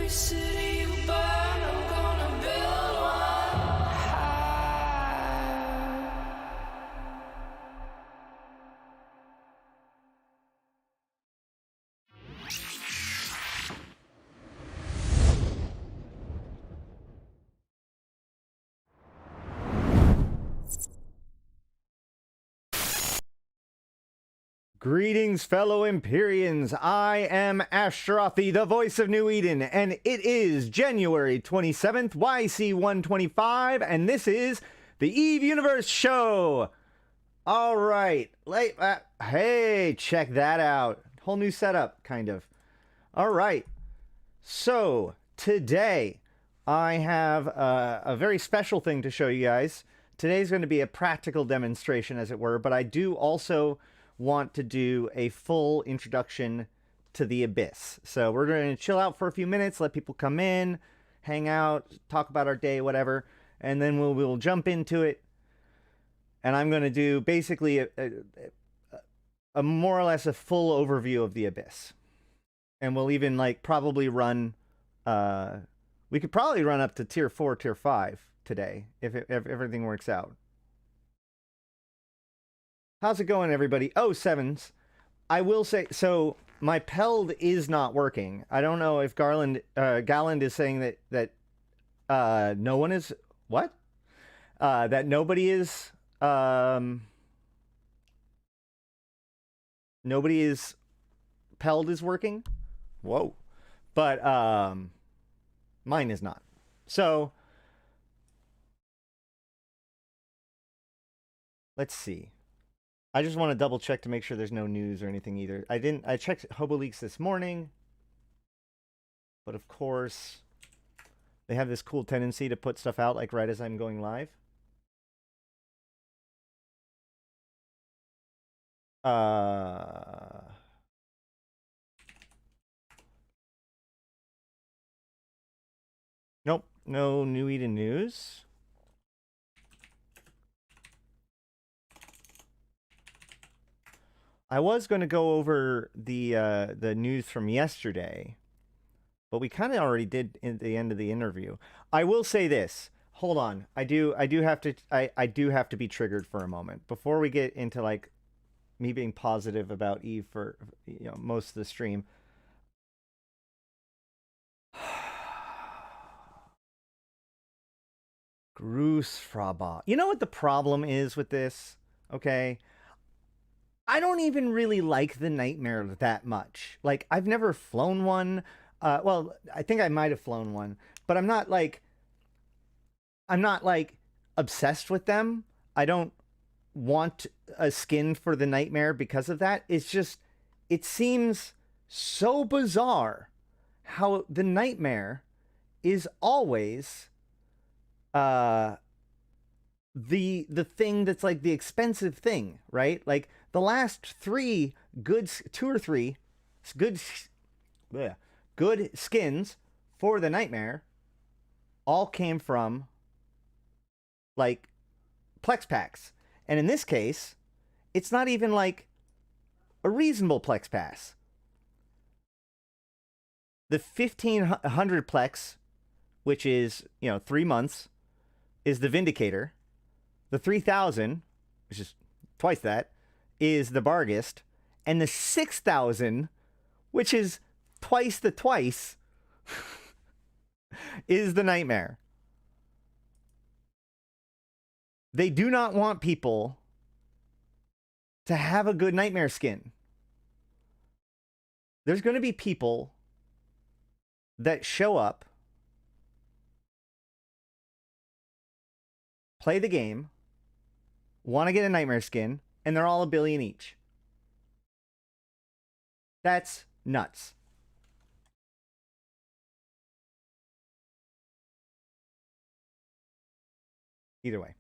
city you burn, I'm gonna build one high. Greetings, fellow Empyreans. I am Ashtarothi, the voice of New Eden, and it is January 27th, YC125, and this is the Eve Universe Show. All right. Hey, check that out. Whole new setup, kind of. All right. So, today, I have a very special thing to show you guys. Today's going to be a practical demonstration, as it were, but I do also want to do a full introduction to the Abyss. So we're going to chill out for a few minutes, let people come in, hang out, talk about our day, whatever, and then we'll jump into it. And I'm going to do basically a more or less a full overview of the Abyss. And we'll even like probably run, we could probably run up to tier 4, tier 5 today if everything works out. How's it going, everybody? Oh, sevens. I will say, so my Peld is not working. I don't know if Galand is saying that no one is, what? That nobody is, Peld is working? Whoa. But, mine is not. So, let's see. I just want to double check to make sure there's no news or anything either. I checked Hobo Leaks this morning, but of course they have this cool tendency to put stuff out like right as I'm going live. Nope, no New Eden news. I was going to go over the news from yesterday, but we kind of already did at the end of the interview. I will say this. Hold on. I do have to be triggered for a moment before we get into like me being positive about Eve for most of the stream. Quzxpon. You know what the problem is with this? Okay. I don't even really like the Nightmare that much. Like, I've never flown one. Well, I think I might have flown one, but I'm not like obsessed with them. I don't want a skin for the Nightmare because of that. It's just, it seems so bizarre how the Nightmare is always the thing that's like the expensive thing, right? Like the last 3 good, 2 or 3 good skins for the Nightmare all came from like Plex packs. And in this case, it's not even like a reasonable Plex pass. The 1500 Plex, which is, 3 months, is the Vindicator. The 3000, which is twice that, is the Barghest. And the 6000, which is twice the twice, is the Nightmare. They do not want people to have a good Nightmare skin. There's going to be people that show up, play the game, want to get a Nightmare skin, and they're all $1 billion each. That's nuts. Either way.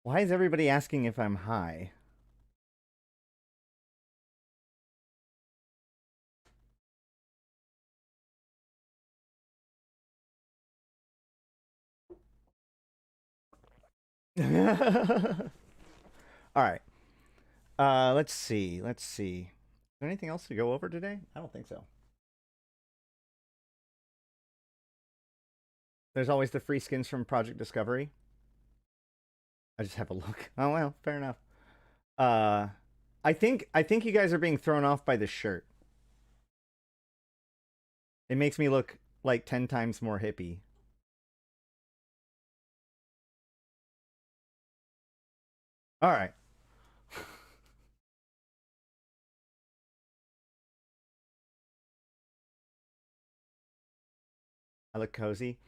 Why is everybody asking if I'm high? All right. Let's see. Is there anything else to go over today? I don't think so. There's always the free skins from Project Discovery. I just have a look. Oh well, fair enough. I think you guys are being thrown off by the shirt. It makes me look like 10 times more hippie. All right. I look cozy.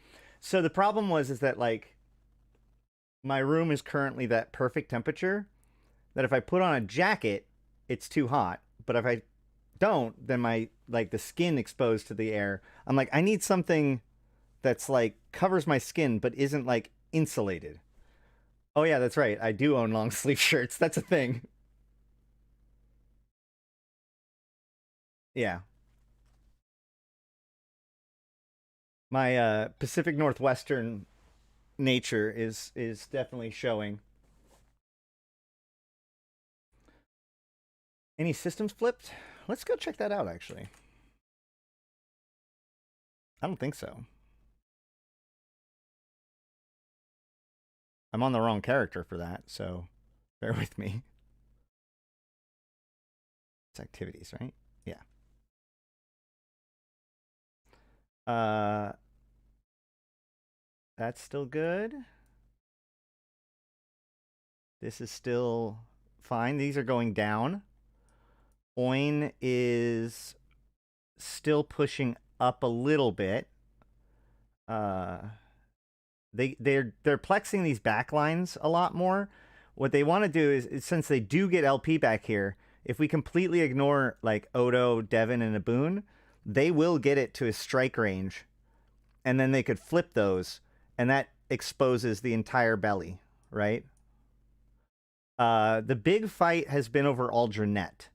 So the problem is that like my room is currently that perfect temperature that if I put on a jacket, it's too hot. But if I don't, then my like the skin exposed to the air. I'm like, I need something that's like covers my skin but isn't like insulated. Oh yeah, that's right. I do own long sleeve shirts. That's a thing. Yeah. My Pacific Northwestern nature is definitely showing. Any systems flipped? Let's go check that out actually. I don't think so. I'm on the wrong character for that, so bear with me. It's activities, right? Yeah. That's still good. This is still fine. These are going down. Oin is still pushing up a little bit. They're plexing these backlines a lot more. What they want to do is since they do get LP back here, if we completely ignore like Odo, Devin, and Aboon, they will get it to a strike range, and then they could flip those, and that exposes the entire belly, right? The big fight has been over Aldranet.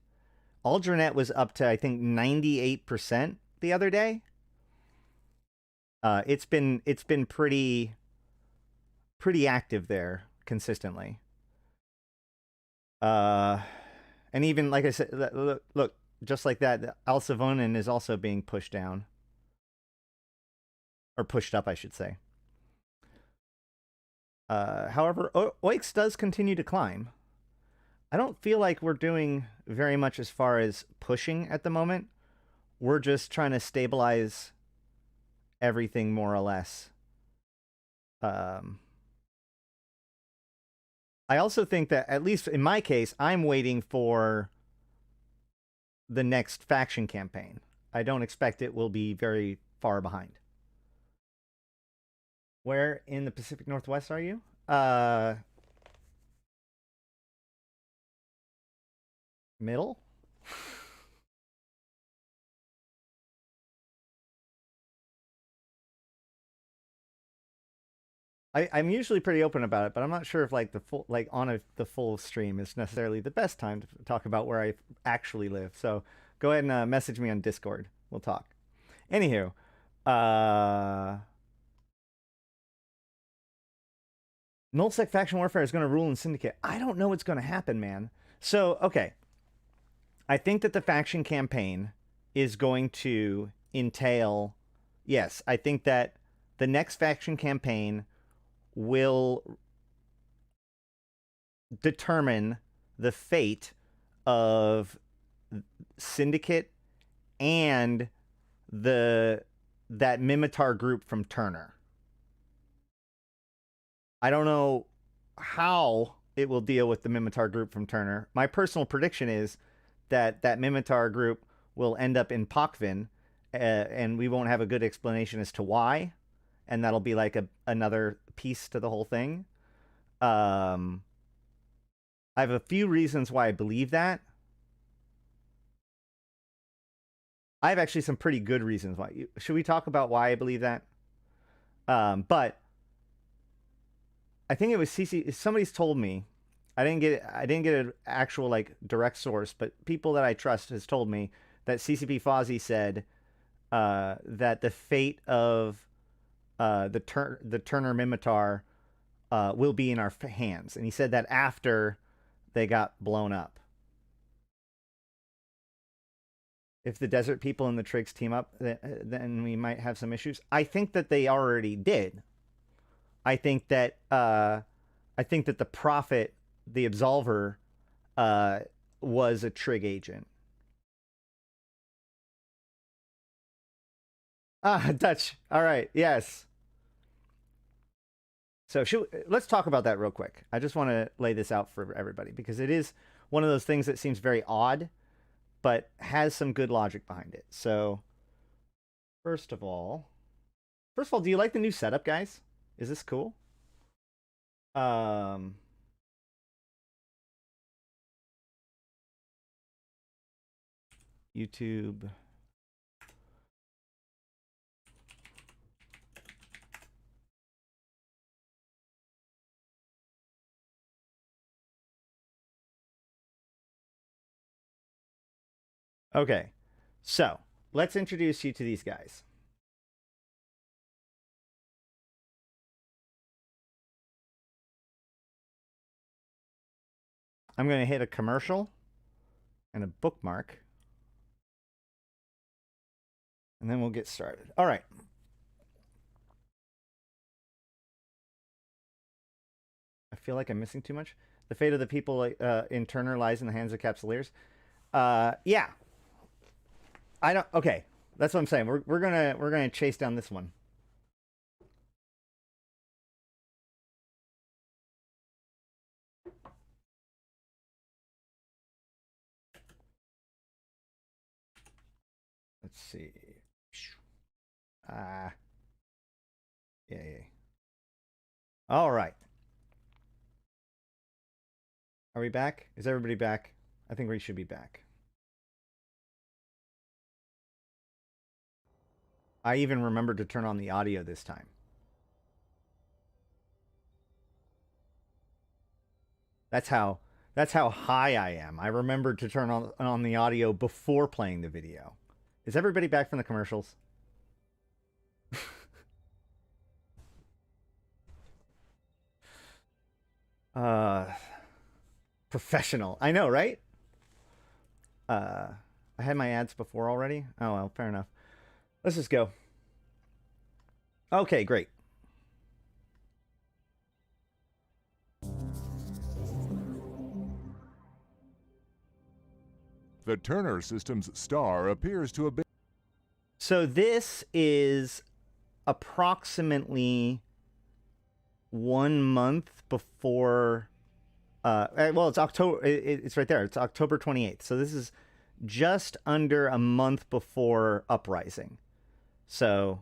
Aldranet was up to I think 98% the other day. It's been pretty active there consistently. And even like I said, look, just like that, Alsavonen is also being pushed down. Or pushed up, I should say. However, Oix does continue to climb. I don't feel like we're doing very much as far as pushing at the moment. We're just trying to stabilize everything more or less. I also think that, at least in my case, I'm waiting for the next faction campaign. I don't expect it will be very far behind. Where in the Pacific Northwest are you? Middle? I'm usually pretty open about it, but I'm not sure if like the full the full stream is necessarily the best time to talk about where I actually live. So go ahead and message me on Discord. We'll talk. Anywho, Nullsec faction warfare is going to rule in Syndicate. I don't know what's going to happen, man. So okay, I think that the faction campaign is going to entail. Yes, I think that the next faction campaign will determine the fate of Syndicate and that Mimitar group from Turner. I don't know how it will deal with the Mimitar group from Turner. My personal prediction is that Mimitar group will end up in Pokvin, and we won't have a good explanation as to why, and that'll be like another piece to the whole thing. I have a few reasons why I believe that. I have actually some pretty good reasons why. Should we talk about why I believe that? But I think it was CC. Somebody's told me. I didn't get an actual like direct source, but people that I trust has told me that CCP Fozzie said that the fate of the Turner Mimitar will be in our hands, and he said that after they got blown up. if the desert people and the Trigs team up, then we might have some issues. I think that they already did. I think that the Prophet, the Absolver, was a Trig agent. Ah, Dutch. All right. Yes. So let's talk about that real quick. I just want to lay this out for everybody because it is one of those things that seems very odd, but has some good logic behind it. So first of all, do you like the new setup, guys? Is this cool? YouTube. Okay, so let's introduce you to these guys. I'm going to hit a commercial and a bookmark, and then we'll get started. All right. I feel like I'm missing too much. The fate of the people in Turner lies in the hands of Capsuleers. Yeah. I don't. Okay, that's what I'm saying. We're gonna chase down this one. Let's see. Yeah. All right. Are we back? Is everybody back? I think we should be back. I even remembered to turn on the audio this time. That's how high I am. I remembered to turn on the audio before playing the video. Is everybody back from the commercials? Professional. I know, right? I had my ads before already. Oh, well, fair enough. Let's just go. Okay, great. The Turner system's star appears to have been... So this is approximately 1 month before... well, it's October. It's right there. It's October 28th. So this is just under a month before Uprising. So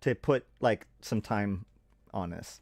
to put like some time on this.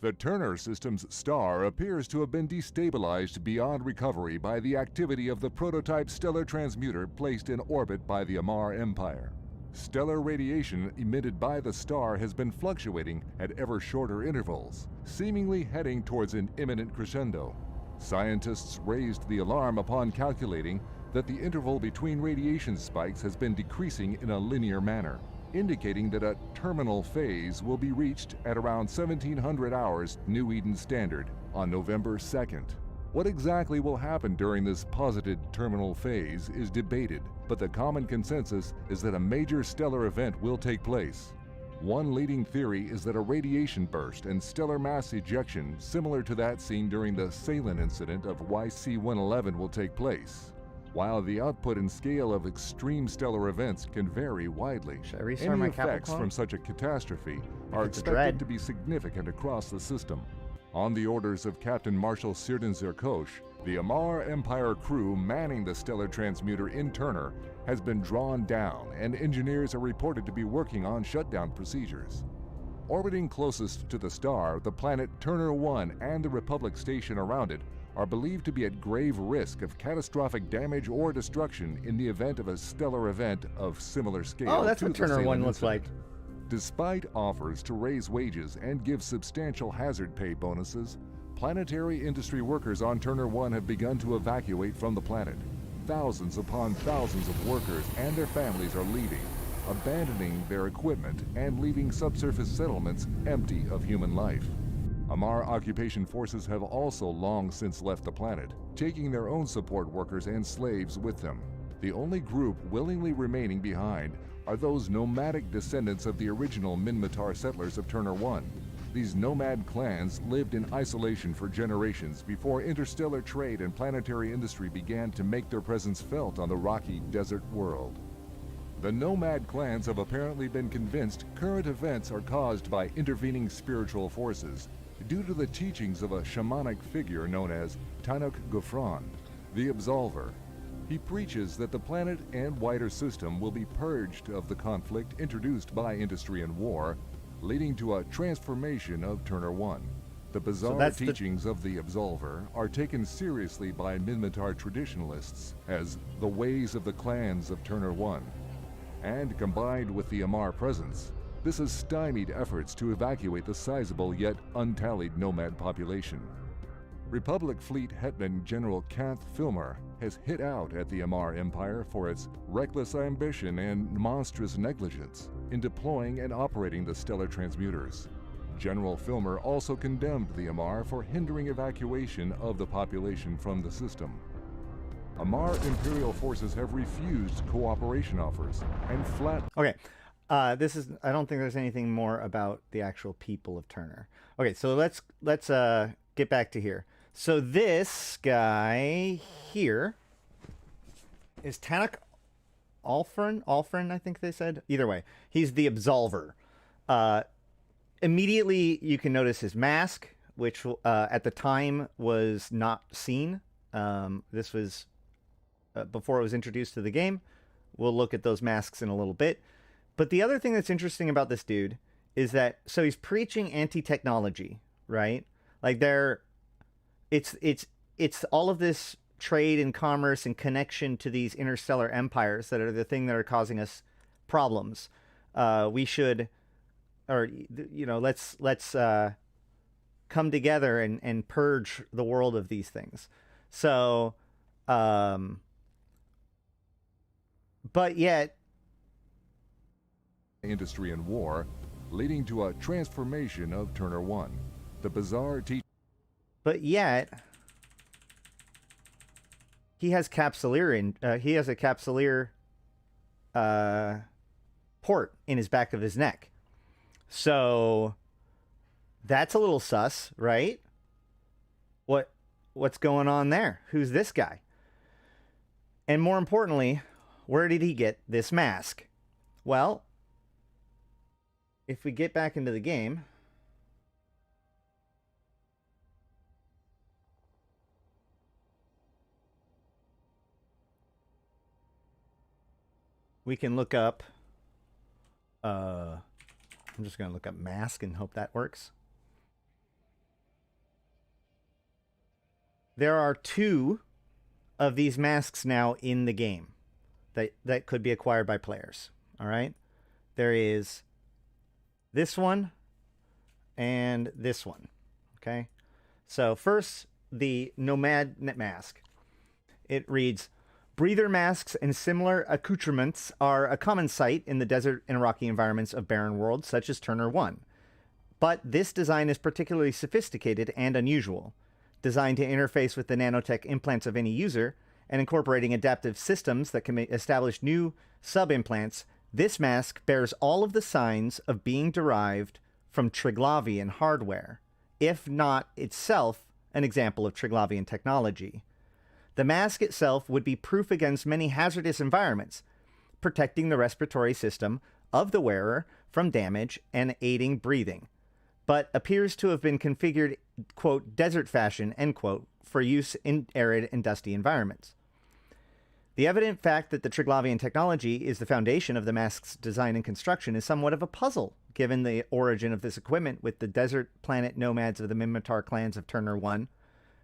The Turner system's star appears to have been destabilized beyond recovery by the activity of the prototype stellar transmuter placed in orbit by the Amar Empire. Stellar radiation emitted by the star has been fluctuating at ever shorter intervals, seemingly heading towards an imminent crescendo. Scientists raised the alarm upon calculating that the interval between radiation spikes has been decreasing in a linear manner, indicating that a terminal phase will be reached at around 1700 hours New Eden Standard on November 2nd. What exactly will happen during this posited terminal phase is debated, but the common consensus is that a major stellar event will take place. One leading theory is that a radiation burst and stellar mass ejection similar to that seen during the Salin incident of YC-111 will take place. While the output and scale of extreme stellar events can vary widely, any effects from such a catastrophe are expected to be significant across the system. On the orders of Captain Marshal Sirdan Zerkosh, the Amar Empire crew manning the stellar transmuter in Turner has been drawn down, and engineers are reported to be working on shutdown procedures. Orbiting closest to the star, the planet Turner 1 and the Republic station around it are believed to be at grave risk of catastrophic damage or destruction in the event of a stellar event of similar scale. Oh, that's what Turner 1 looks like. Despite offers to raise wages and give substantial hazard pay bonuses, planetary industry workers on Turner 1 have begun to evacuate from the planet. Thousands upon thousands of workers and their families are leaving, abandoning their equipment and leaving subsurface settlements empty of human life. Amar occupation forces have also long since left the planet, taking their own support workers and slaves with them. The only group willingly remaining behind are those nomadic descendants of the original Minmatar settlers of Turner 1. These nomad clans lived in isolation for generations before interstellar trade and planetary industry began to make their presence felt on the rocky desert world. The nomad clans have apparently been convinced current events are caused by intervening spiritual forces due to the teachings of a shamanic figure known as Tanuk Gufran, the Absolver. He preaches that the planet and wider system will be purged of the conflict introduced by industry and war, leading to a transformation of Turner 1. The bizarre teachings of the Absolver are taken seriously by Minmatar traditionalists as the ways of the clans of Turner 1. And combined with the Amar presence, this has stymied efforts to evacuate the sizable yet untallied nomad population. Republic Fleet Hetman General Kanth Filmer has hit out at the Amar Empire for its reckless ambition and monstrous negligence in deploying and operating the stellar transmuters. General Filmer also condemned the Amar for hindering evacuation of the population from the system. Amar Imperial forces have refused cooperation offers and flat... Okay, I don't think there's anything more about the actual people of Turner. Okay, so let's get back to here. So this guy here is Tanuk Alfrin, I think they said. Either way, he's the Absolver. Immediately, you can notice his mask, which at the time was not seen. This was before it was introduced to the game. We'll look at those masks in a little bit. But the other thing that's interesting about this dude is that, so he's preaching anti-technology, right? Like it's all of this trade and commerce and connection to these interstellar empires that are the thing that are causing us problems. We should, or let's come together and purge the world of these things. So, but yet, industry and war, leading to a transformation of Turner 1. The bizarre but yet, he has he has a capsuleer port in his back of his neck. So that's a little sus, right? What's going on there? Who's this guy? And more importantly, where did he get this mask? Well, if we get back into the game, we can look up, I'm just going to look up mask and hope that works. There are 2 of these masks now in the game that could be acquired by players. All right. There is this one and this one. Okay. So first, the Nomad mask. It reads, breather masks and similar accoutrements are a common sight in the desert and rocky environments of barren worlds such as Turner 1. But this design is particularly sophisticated and unusual. Designed to interface with the nanotech implants of any user and incorporating adaptive systems that can establish new sub-implants, this mask bears all of the signs of being derived from Triglavian hardware, if not itself an example of Triglavian technology. The mask itself would be proof against many hazardous environments, protecting the respiratory system of the wearer from damage and aiding breathing, but appears to have been configured, quote, desert fashion, end quote, for use in arid and dusty environments. The evident fact that the Triglavian technology is the foundation of the mask's design and construction is somewhat of a puzzle, given the origin of this equipment with the desert planet nomads of the Minmatar clans of Turner 1.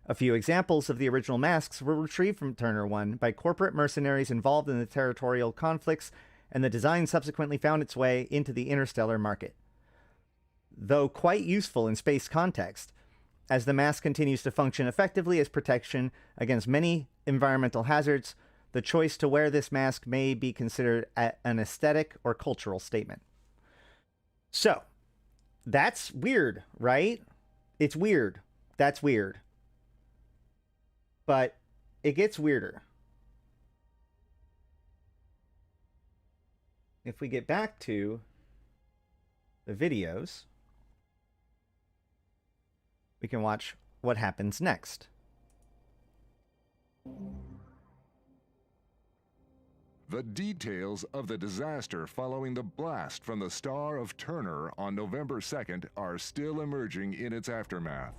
A few examples of the original masks were retrieved from Turner 1 by corporate mercenaries involved in the territorial conflicts, and the design subsequently found its way into the interstellar market. Though quite useful in space context, as the mask continues to function effectively as protection against many environmental hazards, the choice to wear this mask may be considered an aesthetic or cultural statement. So, that's weird, right? It's weird. That's weird. But it gets weirder. If we get back to the videos, we can watch what happens next. The details of the disaster following the blast from the Star of Turner on November 2nd are still emerging in its aftermath.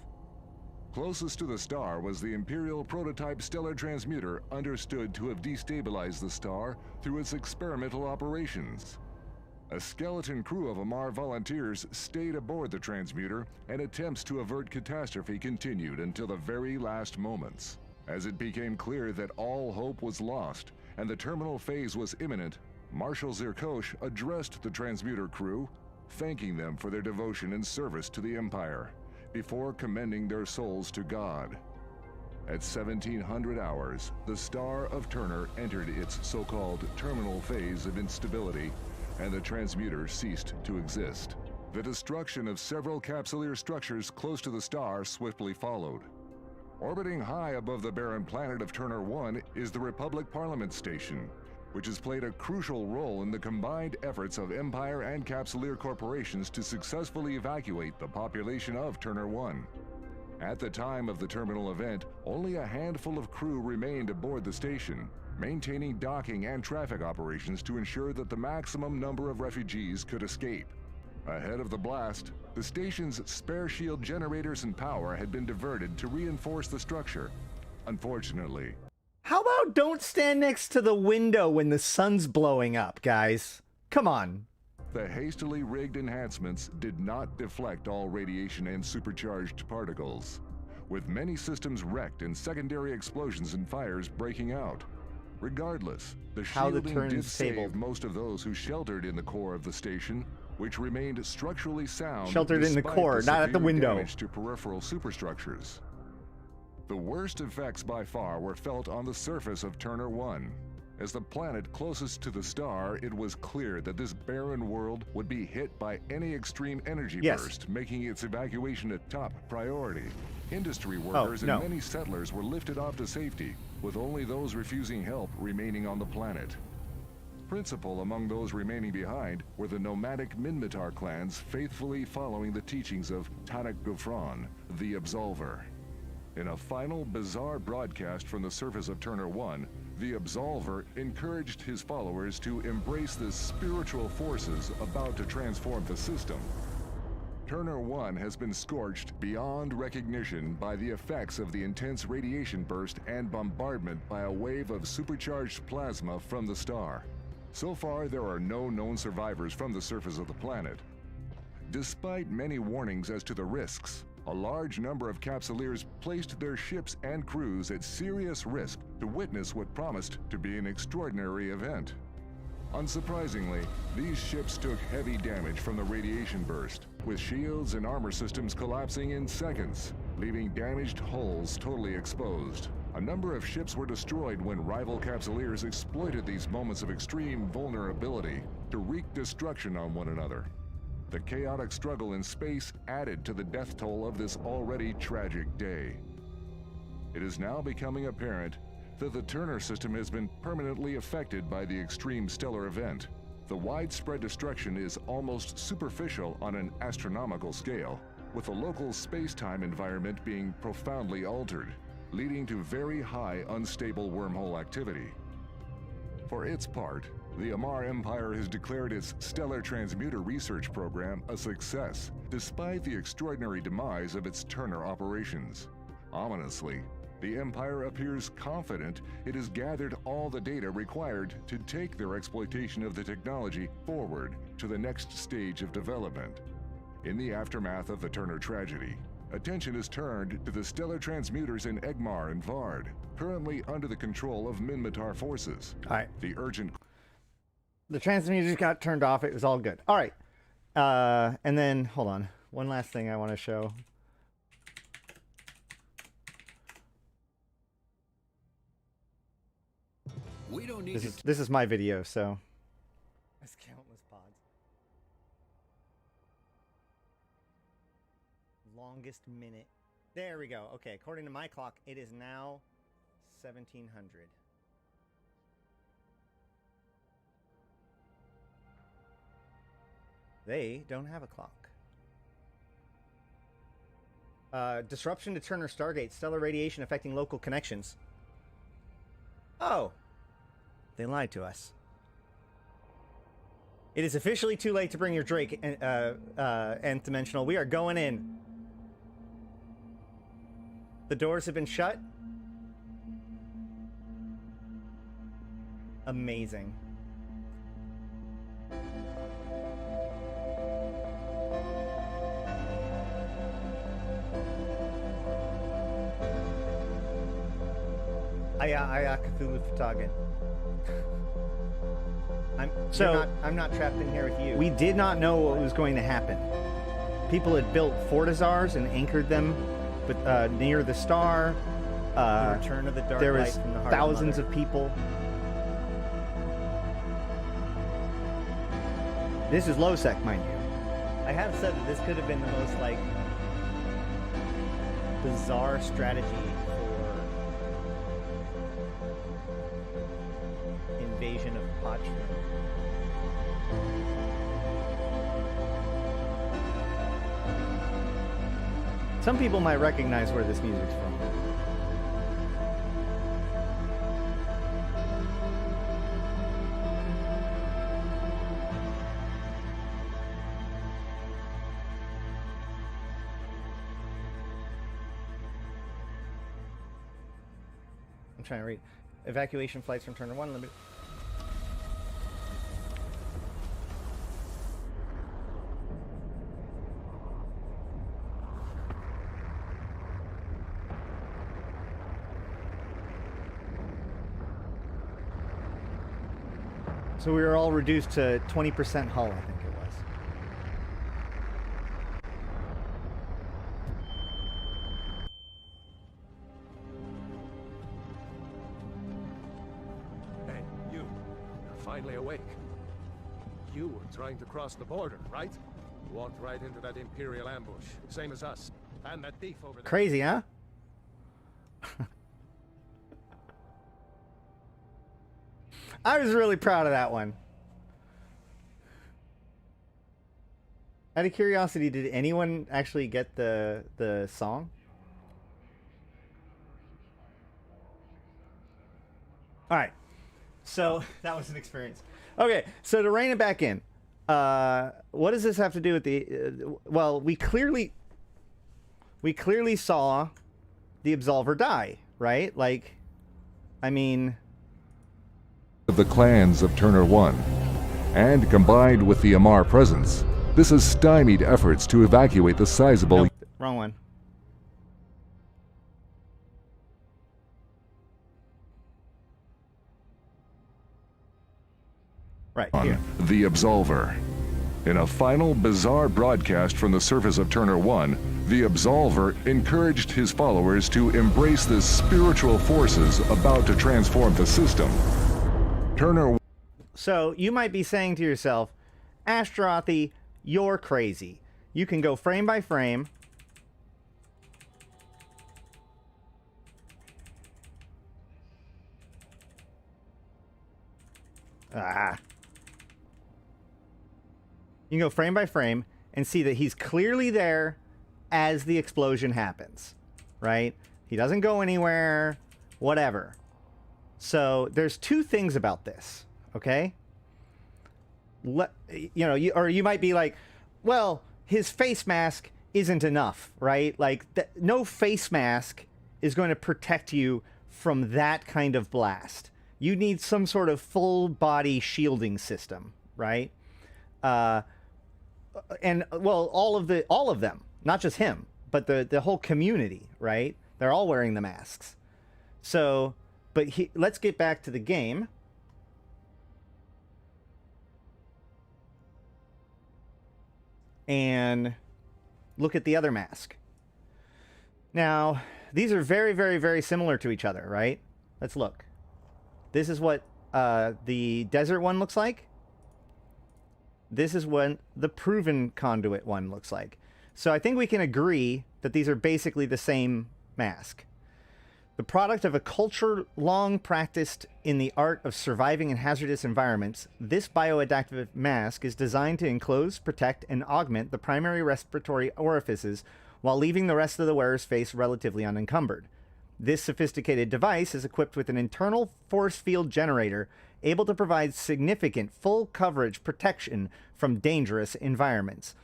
Closest to the star was the Imperial prototype stellar transmuter, understood to have destabilized the star through its experimental operations. A skeleton crew of Amar volunteers stayed aboard the transmuter, and attempts to avert catastrophe continued until the very last moments. As it became clear that all hope was lost and the terminal phase was imminent, Marshal Zirkosh addressed the transmuter crew, thanking them for their devotion and service to the Empire, before commending their souls to God. At 1700 hours, the Star of Turner entered its so-called terminal phase of instability, and the transmuter ceased to exist. The destruction of several capsuleer structures close to the star swiftly followed. Orbiting high above the barren planet of Turner 1 is the Republic Parliament Station, which has played a crucial role in the combined efforts of Empire and Capsuleer corporations to successfully evacuate the population of Turner 1. At the time of the terminal event, only a handful of crew remained aboard the station, maintaining docking and traffic operations to ensure that the maximum number of refugees could escape. Ahead of the blast, the station's spare shield generators and power had been diverted to reinforce the structure. Unfortunately, How about don't stand next to the window when the sun's blowing up, guys? Come on. the hastily rigged enhancements did not deflect all radiation and supercharged particles, with many systems wrecked and secondary explosions and fires breaking out. Regardless, the shielding did save most of those who sheltered in the core of the station, which remained structurally sound. Sheltered in the core, not at the window. Damage to peripheral superstructures. The worst effects by far were felt on the surface of Turner 1. As the planet closest to the star, it was clear that this barren world would be hit by any extreme energy burst, making its evacuation a top priority. Industry workers and many settlers were lifted off to safety, with only those refusing help remaining on the planet. Principal among those remaining behind were the nomadic Minmatar clans faithfully following the teachings of Tanak Gufran, the Absolver. In a final bizarre broadcast from the surface of Turner 1, the Absolver encouraged his followers to embrace the spiritual forces about to transform the system. Turner 1 has been scorched beyond recognition by the effects of the intense radiation burst and bombardment by a wave of supercharged plasma from the star. So far, there are no known survivors from the surface of the planet. Despite many warnings as to the risks, a large number of Capsuleers placed their ships and crews at serious risk to witness what promised to be an extraordinary event. Unsurprisingly, these ships took heavy damage from the radiation burst, with shields and armor systems collapsing in seconds, leaving damaged hulls totally exposed. A number of ships were destroyed when rival Capsuleers exploited these moments of extreme vulnerability to wreak destruction on one another. The chaotic struggle in space added to the death toll of this already tragic day. It is now becoming apparent that the Turner system has been permanently affected by the extreme stellar event. The widespread destruction is almost superficial on an astronomical scale, with the local space-time environment being profoundly altered, leading to very high unstable wormhole activity. For its part, the Amar Empire has declared its Stellar Transmuter Research Program a success, despite the extraordinary demise of its Turner operations. Ominously, the Empire appears confident it has gathered all the data required to take their exploitation of the technology forward to the next stage of development. In the aftermath of the Turner tragedy, attention is turned to the stellar transmuters in Egmar and Vard, currently under the control of Minmatar forces. All right. The transmuters got turned off. It was all good. All right. And then, hold on. One last thing I want to show. We don't need this is my video, so. That's countless pods. longest minute. There we go. Okay, according to my clock, it is now 1700. They don't have a clock. Disruption to Turner Stargate. Stellar radiation affecting local connections. Oh. They lied to us. It is officially too late to bring your Drake, Nth Dimensional. We are going in. The doors have been shut. Amazing. Aya Cthulhu Fatagan. I'm not trapped in here with you. We did not know what was going to happen. People had built fortizars and anchored them, but near the star. The return of the dark there light was from the heart thousands of of people. This is low sec, mind you. I have said that this could have been the most like bizarre strategy for invasion of Pochroom. Some people might recognize where this music's from. I'm trying to read. Evacuation flights from Turner 1 limited. So we were all reduced to 20% hull, I think it was. Hey, you're finally awake. You were trying to cross the border, right? Walked right into that Imperial ambush, same as us. And that thief over there. Crazy, huh? I was really proud of that one. Out of curiosity, did anyone actually get the song? All right. So that was an experience. Okay, so to rein it back in, what does this have to do with the? Well, we clearly saw the Absolver die, right? Like, I mean. Of the clans of Turner 1, and combined with the Amar presence, this has stymied efforts to evacuate the sizable... Nope, wrong one. Right, here. The Absolver. In a final bizarre broadcast from the surface of Turner 1, the Absolver encouraged his followers to embrace the spiritual forces about to transform the system. Turner. So you might be saying to yourself, Ashtarothi, you're crazy. You can go frame by frame. You can go frame by frame and see that he's clearly there as the explosion happens, right? He doesn't go anywhere, whatever. So there's two things about this, okay? You might be like, well, his face mask isn't enough, right? Like, no face mask is going to protect you from that kind of blast. You need some sort of full body shielding system, right? And well, all of them, not just him, but the whole community, right? They're all wearing the masks. So. But let's get back to the game. And look at the other mask. Now, these are very, very, very similar to each other, right? Let's look. This is what the desert one looks like. This is what the proven conduit one looks like. So I think we can agree that these are basically the same mask. The product of a culture long practiced in the art of surviving in hazardous environments, this bioadaptive mask is designed to enclose, protect, and augment the primary respiratory orifices while leaving the rest of the wearer's face relatively unencumbered. This sophisticated device is equipped with an internal force field generator able to provide significant full coverage protection from dangerous environments,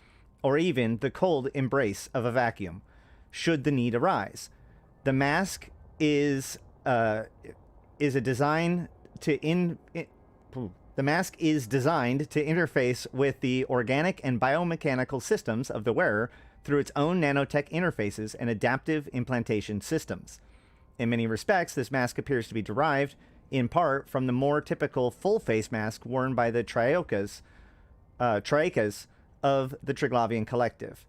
or even the cold embrace of a vacuum, should the need arise. The mask is designed to interface with the organic and biomechanical systems of the wearer through its own nanotech interfaces and adaptive implantation systems. In many respects, this mask appears to be derived, in part, from the more typical full face mask worn by the Triakas of the Triglavian collective,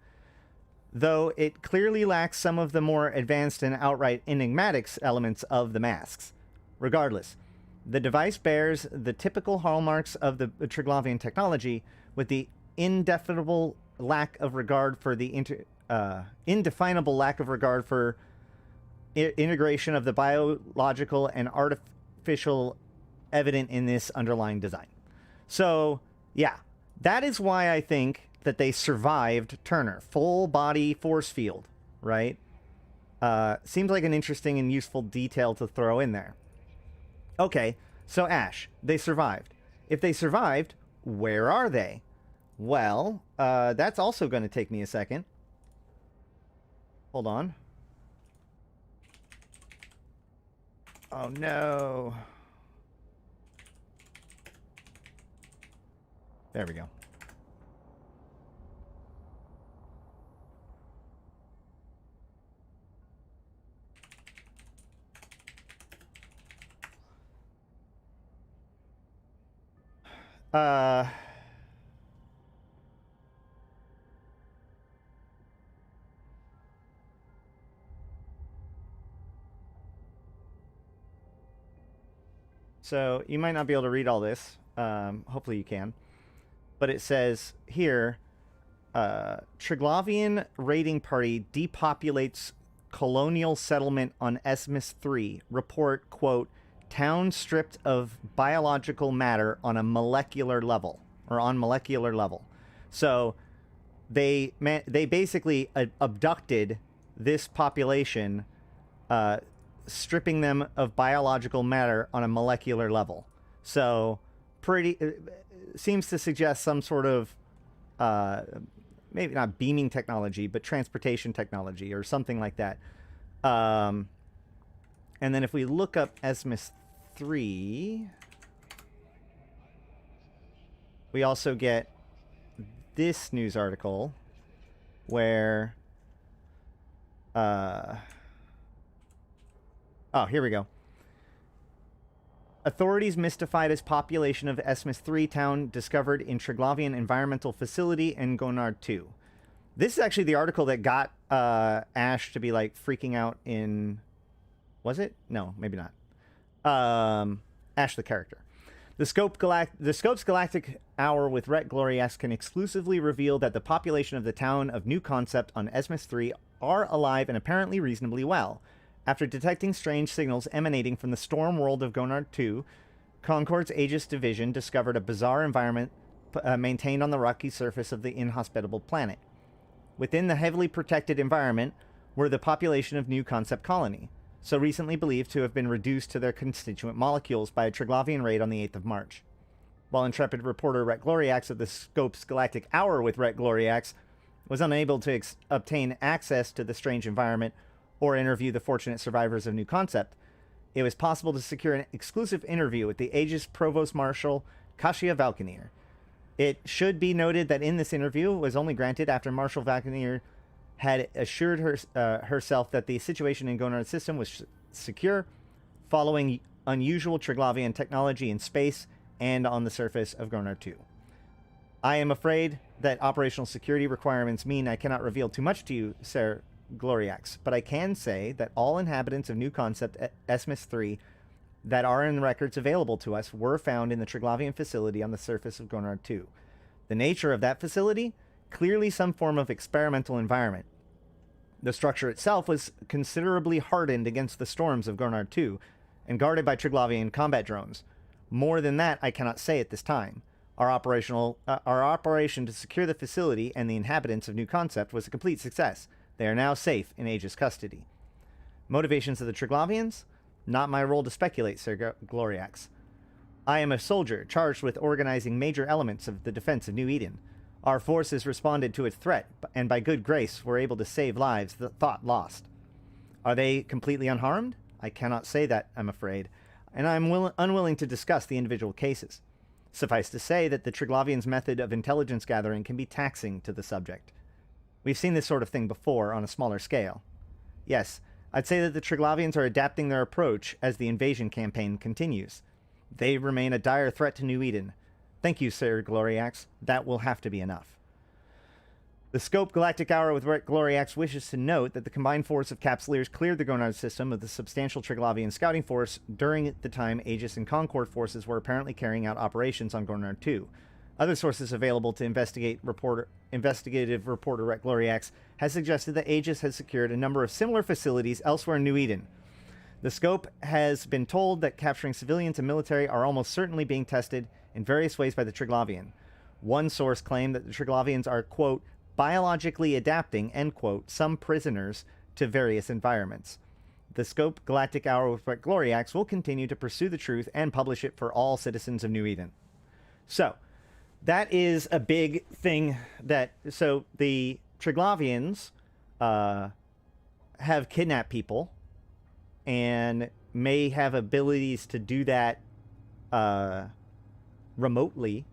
though it clearly lacks some of the more advanced and outright enigmatic elements of the masks. Regardless, the device bears the typical hallmarks of the Triglavian technology, with the indefinable lack of regard for indefinable lack of regard for integration of the biological and artificial evident in this underlying design. So, yeah, that is why I think that they survived Turner. Full body force field, right? Seems like an interesting and useful detail to throw in there. Okay, so Ash, they survived. If they survived, where are they? Well, that's also going to take me a second. Hold on. Oh, no. There we go. So you might not be able to read all this. Hopefully you can. But it says here, Triglavian raiding party depopulates colonial settlement on Esmus 3. Report, quote, town stripped of biological matter on a molecular level, or on molecular level. So they basically abducted this population, stripping them of biological matter on a molecular level. So seems to suggest some sort of maybe not beaming technology, but transportation technology or something like that. And then if we look up Esmus 3, we also get this news article where oh, here we go. Authorities mystified as population of Esmus 3 town discovered in Triglavian environmental facility in Gonard 2. This is actually the article that got Ash to be like freaking out in... Was it? No, maybe not. Ash the character. The Scope's Galactic Hour with Rhett Gloriax can exclusively reveal that the population of the town of New Concept on Esmus 3 are alive and apparently reasonably well. After detecting strange signals emanating from the storm world of Gonard 2, Concord's Aegis Division discovered a bizarre environment maintained on the rocky surface of the inhospitable planet. Within the heavily protected environment were the population of New Concept Colony, so recently believed to have been reduced to their constituent molecules by a Triglavian raid on the 8th of March. While intrepid reporter Rhett Gloriax of the Scope's Galactic Hour with Rhett Gloriax was unable to obtain access to the strange environment or interview the fortunate survivors of New Concept, it was possible to secure an exclusive interview with the Aegis Provost Marshal Kashia Valkenir. It should be noted that in this interview was only granted after Marshal Valkenir had assured herself that the situation in Gonard's system was secure, following unusual Triglavian technology in space and on the surface of Gonard 2. I am afraid that operational security requirements mean I cannot reveal too much to you, Sir Gloriax, but I can say that all inhabitants of New Concept Esmus 3 that are in records available to us were found in the Triglavian facility on the surface of Gonard 2. The nature of that facility clearly some form of experimental environment. The structure itself was considerably hardened against the storms of Gornar II, and guarded by Triglavian combat drones. More than that, I cannot say at this time. Our operation to secure the facility and the inhabitants of New Concept was a complete success. They are now safe in Aegis custody. Motivations of the Triglavians? Not my role to speculate, Sir Gloriax. I am a soldier charged with organizing major elements of the defense of New Eden. Our forces responded to its threat, and by good grace were able to save lives thought lost. Are they completely unharmed? I cannot say that, I'm afraid, and I am unwilling to discuss the individual cases. Suffice to say that the Triglavians' method of intelligence gathering can be taxing to the subject. We've seen this sort of thing before on a smaller scale. Yes, I'd say that the Triglavians are adapting their approach as the invasion campaign continues. They remain a dire threat to New Eden. Thank you, Sir Gloriax. That will have to be enough. The Scope Galactic Hour with Gloriax wishes to note that the combined force of Capsuleers cleared the Gornar system of the substantial Triglavian scouting force during the time Aegis and Concord forces were apparently carrying out operations on Gornar 2. Other sources available to investigative reporter Rhett Gloriax has suggested that Aegis has secured a number of similar facilities elsewhere in New Eden. The Scope has been told that capturing civilians and military are almost certainly being tested in various ways by the Triglavian. One source claimed that the Triglavians are, quote, biologically adapting, end quote, some prisoners to various environments. The Scope Galactic Hour with Rhett Gloriax will continue to pursue the truth and publish it for all citizens of New Eden. So, that is a big thing that... So, the Triglavians have kidnapped people and may have abilities to do that remotely.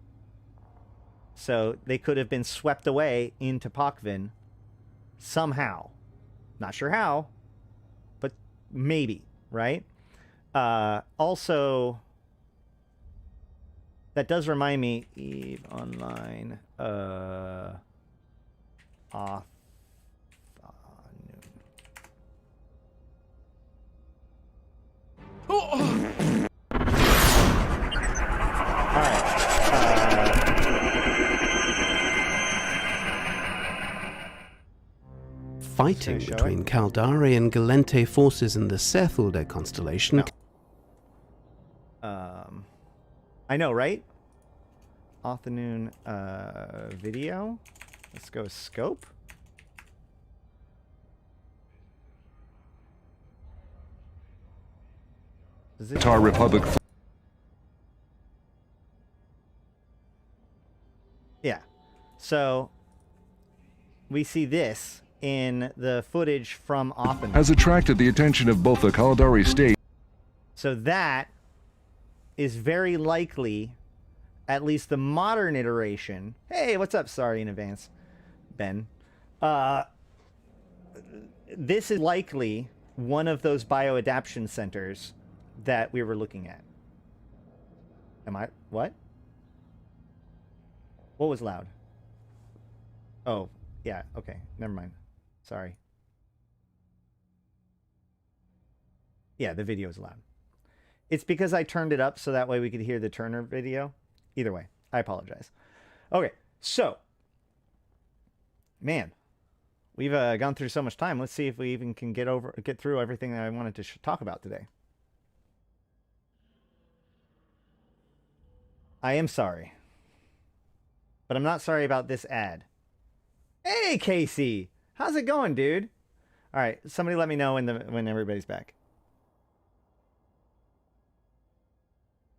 So they could have been swept away into Pokvin somehow. Not sure how, but maybe, right? Also, that does remind me, Eve Online, off. Fighting between Caldari and Gallente forces in the Sethlder constellation. I know, right? Afternoon video. Let's go scope. Tar Republic. Yeah. So we see this in the footage from Offen. Has attracted the attention of both the Caldari state. So that is very likely, at least the modern iteration. Hey, what's up? Sorry in advance, Ben. This is likely one of those bioadaptation centers that we were looking at. What? What was loud? Oh, yeah, okay, never mind. Sorry. Yeah, the video is loud. It's because I turned it up so that way we could hear the Turner video. Either way, I apologize. Okay, so, man, we've gone through so much time. Let's see if we even can get through everything that I wanted to talk about today. I am sorry, but I'm not sorry about this ad. Hey, Casey, how's it going, dude? All right, somebody let me know when everybody's back.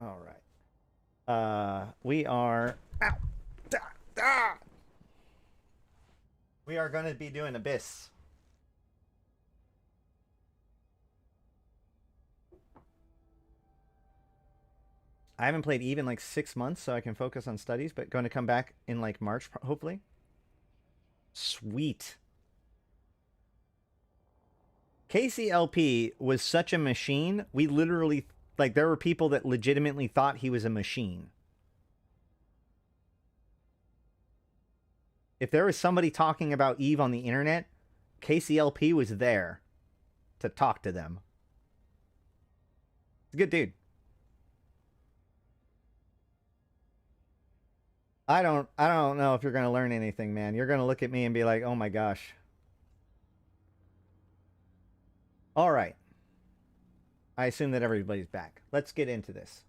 All right. We are... Ow! We are going to be doing Abyss. I haven't played Eve in like 6 months, so I can focus on studies, but going to come back in like March, hopefully. Sweet. KCLP was such a machine. We literally, like, there were people that legitimately thought he was a machine. If there was somebody talking about Eve on the internet, KCLP was there to talk to them. He's a good dude. I don't know if you're going to learn anything, man. You're going to look at me and be like, oh my gosh. All right. I assume that everybody's back. Let's get into this.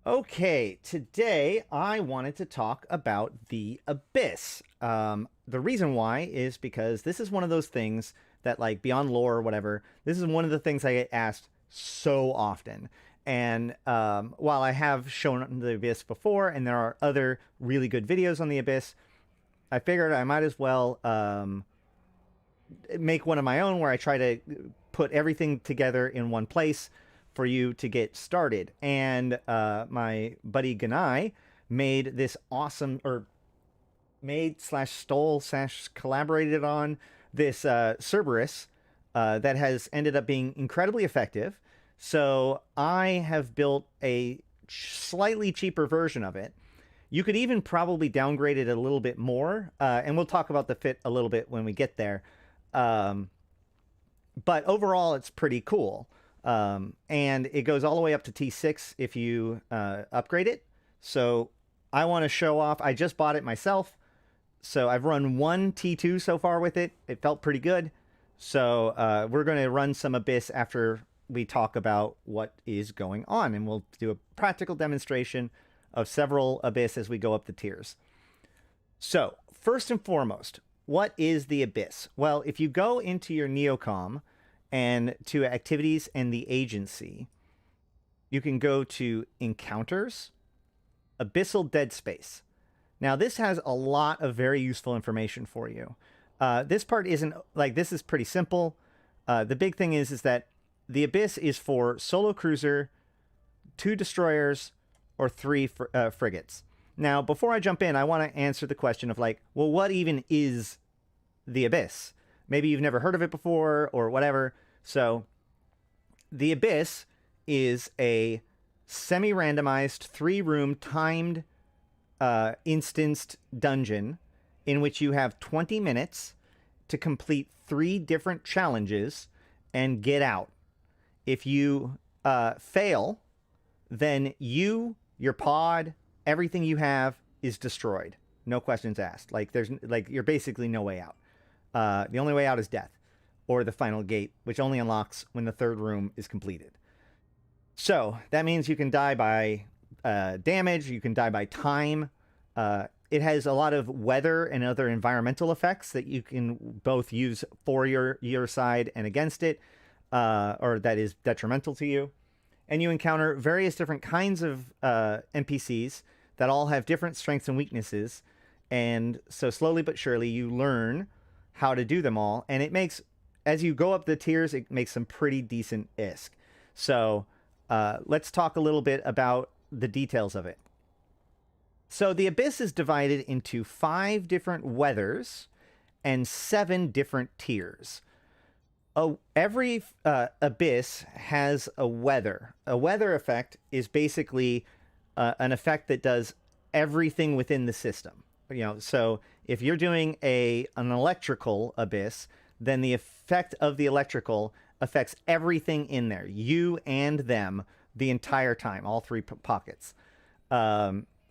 Okay, today I wanted to talk about the Abyss. The reason why is because this is one of those things that, like, beyond lore or whatever, this is one of the things I get asked so often. And while I have shown the Abyss before, and there are other really good videos on the Abyss, I figured I might as well make one of my own where I try to put everything together in one place for you to get started. And my buddy Ganai made this awesome, or made / stole / collaborated on this Cerberus that has ended up being incredibly effective. So I have built a slightly cheaper version of it. You could even probably downgrade it a little bit more, and we'll talk about the fit a little bit when we get there. But overall, it's pretty cool. And it goes all the way up to T6 if you upgrade it. So I want to show off. I just bought it myself. So I've run one T2 so far with it. It felt pretty good. So we're going to run some Abyss after we talk about what is going on. And we'll do a practical demonstration of several Abyss as we go up the tiers. So first and foremost, what is the Abyss? Well, if you go into your Neocom and to activities and the agency, you can go to encounters, abyssal dead space. Now this has a lot of very useful information for you. This part isn't like, this is pretty simple. The big thing is that the Abyss is for solo cruiser, 2 destroyers, or 3 frigates. Now, before I jump in, I want to answer the question of, like, well, what even is the Abyss? Maybe you've never heard of it before or whatever. So the Abyss is a semi-randomized 3-room timed instanced dungeon in which you have 20 minutes to complete 3 different challenges and get out. If you fail, then you, your pod, everything you have is destroyed. No questions asked. Like, you're basically no way out. The only way out is death, or the final gate, which only unlocks when the 3rd room is completed. So that means you can die by damage, you can die by time. It has a lot of weather and other environmental effects that you can both use for your side and against it, or that is detrimental to you. And you encounter various different kinds of NPCs that all have different strengths and weaknesses. And so slowly but surely you learn how to do them all. And it makes, as you go up the tiers, it makes some pretty decent ISK. So let's talk a little bit about the details of it. So the Abyss is divided into 5 different weathers and 7 different tiers. Every Abyss has a weather. A weather effect is basically an effect that does everything within the system. You know, so if you're doing an electrical Abyss, then the effect of the electrical affects everything in there, you and them, the entire time, all 3 pockets.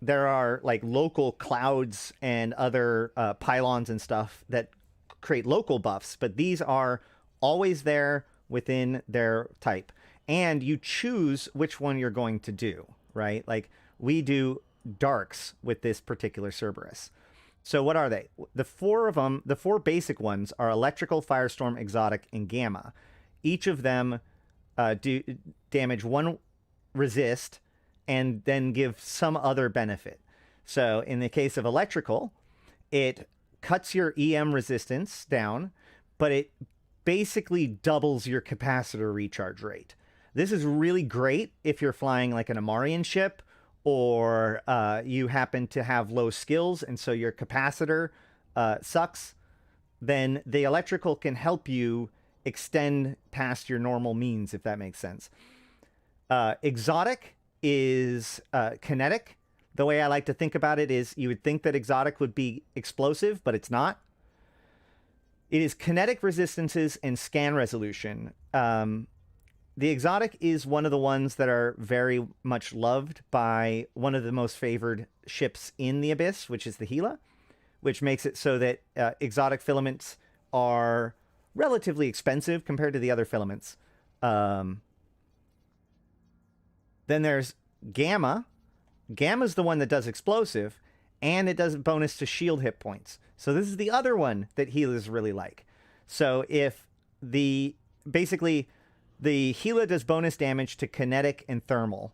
There are, like, local clouds and other pylons and stuff that create local buffs, but these are always there within their type. And you choose which one you're going to do, right? Like, we do darks with this particular Cerberus. So what are they? The 4 of them, the 4 basic ones are electrical, firestorm, exotic, and gamma. Each of them do damage 1 resist and then give some other benefit. So in the case of electrical, it cuts your EM resistance down, but it basically doubles your capacitor recharge rate. This is really great if you're flying like an Amarian ship, or you happen to have low skills and so your capacitor sucks. Then the electrical can help you extend past your normal means, if that makes sense. Exotic is kinetic. The way I like to think about it is you would think that exotic would be explosive, but it's not. It is kinetic resistances and scan resolution. the exotic is one of the ones that are very much loved by one of the most favored ships in the Abyss, which is the Gila, which makes it so that exotic filaments are relatively expensive compared to the other filaments. Then there's Gamma. Gamma's the one that does explosive, and it does bonus to shield hit points. So this is the other one that healers really like. So if basically the Gila does bonus damage to kinetic and thermal.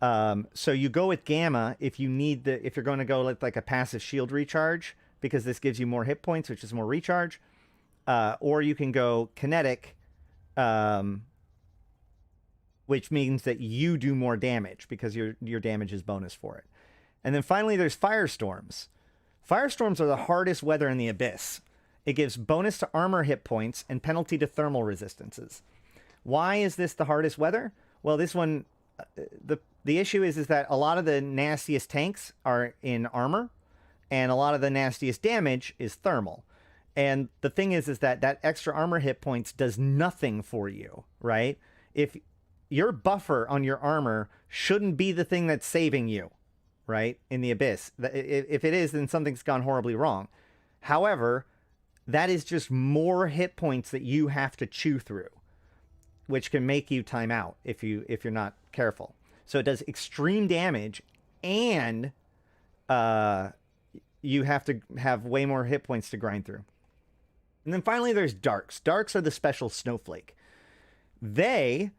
So you go with Gamma if you're going to go with like a passive shield recharge, because this gives you more hit points, which is more recharge. Or you can go kinetic, which means that you do more damage because your damage is bonus for it. And then finally, there's Firestorms. Firestorms are the hardest weather in the Abyss. It gives bonus to armor hit points and penalty to thermal resistances. Why is this the hardest weather? Well, this one, the issue is that a lot of the nastiest tanks are in armor, and a lot of the nastiest damage is thermal. And the thing is that extra armor hit points does nothing for you, right? If your buffer on your armor shouldn't be the thing that's saving you, right, in the Abyss. If it is, then something's gone horribly wrong. However, that is just more hit points that you have to chew through, which can make you time out if you're not careful. So it does extreme damage, and you have to have way more hit points to grind through. And then finally, there's Darks. Darks are the special snowflake. They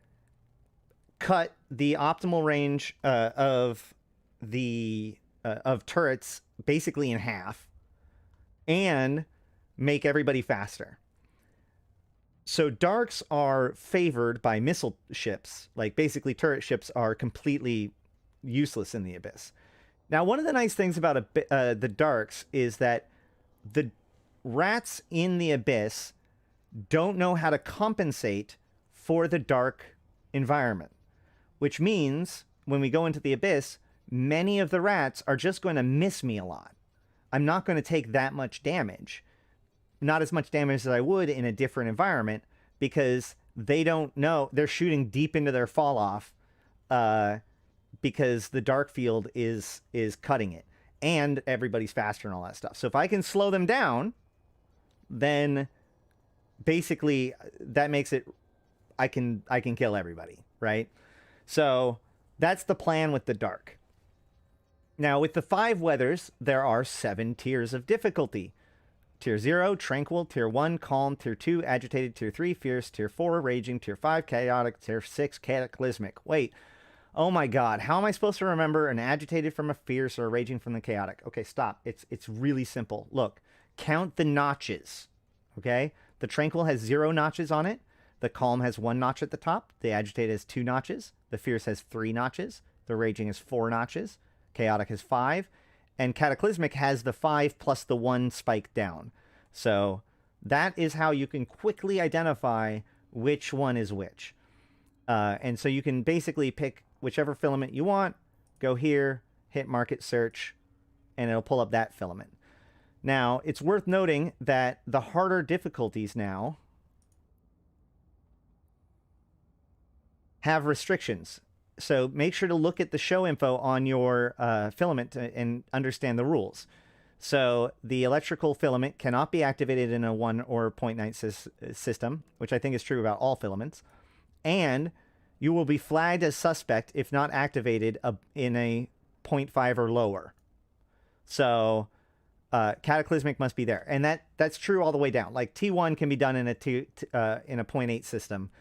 cut the optimal range of turrets basically in half, and make everybody faster. So Darks are favored by missile ships. Like, basically turret ships are completely useless in the Abyss. Now, one of the nice things about the Darks is that the rats in the Abyss don't know how to compensate for the dark environment, which means when we go into the Abyss, many of the rats are just going to miss me a lot. I'm not going to take that much damage. Not as much damage as I would in a different environment, because they don't know. They're shooting deep into their fall off because the dark field is cutting it, and everybody's faster and all that stuff. So if I can slow them down, then basically that makes it I can kill everybody, right? So that's the plan with the dark. Now, with the 5 weathers, there are 7 tiers of difficulty. Tier 0, Tranquil. Tier 1, Calm. Tier 2, Agitated. Tier 3, Fierce. Tier 4, Raging. Tier 5, Chaotic. Tier 6, Cataclysmic. Wait. Oh my god. How am I supposed to remember an Agitated from a Fierce or a Raging from the Chaotic? Okay, stop. It's really simple. Look. Count the notches. Okay? The Tranquil has 0 notches on it. The Calm has 1 notch at the top. The Agitated has 2 notches. The Fierce has 3 notches. The Raging has 4 notches. Chaotic has 5. And Cataclysmic has the 5 plus the 1 spike down. So that is how you can quickly identify which one is which. And so you can basically pick whichever filament you want, go here, hit market search, and it'll pull up that filament. Now, it's worth noting that the harder difficulties now have restrictions. So make sure to look at the show info on your filament and understand the rules. So the electrical filament cannot be activated in a 1 or 0.9 system, which I think is true about all filaments. And you will be flagged as suspect if not activated in a 0.5 or lower. So Cataclysmic must be there. And that's true all the way down. Like T1 can be done in a 0.8 system.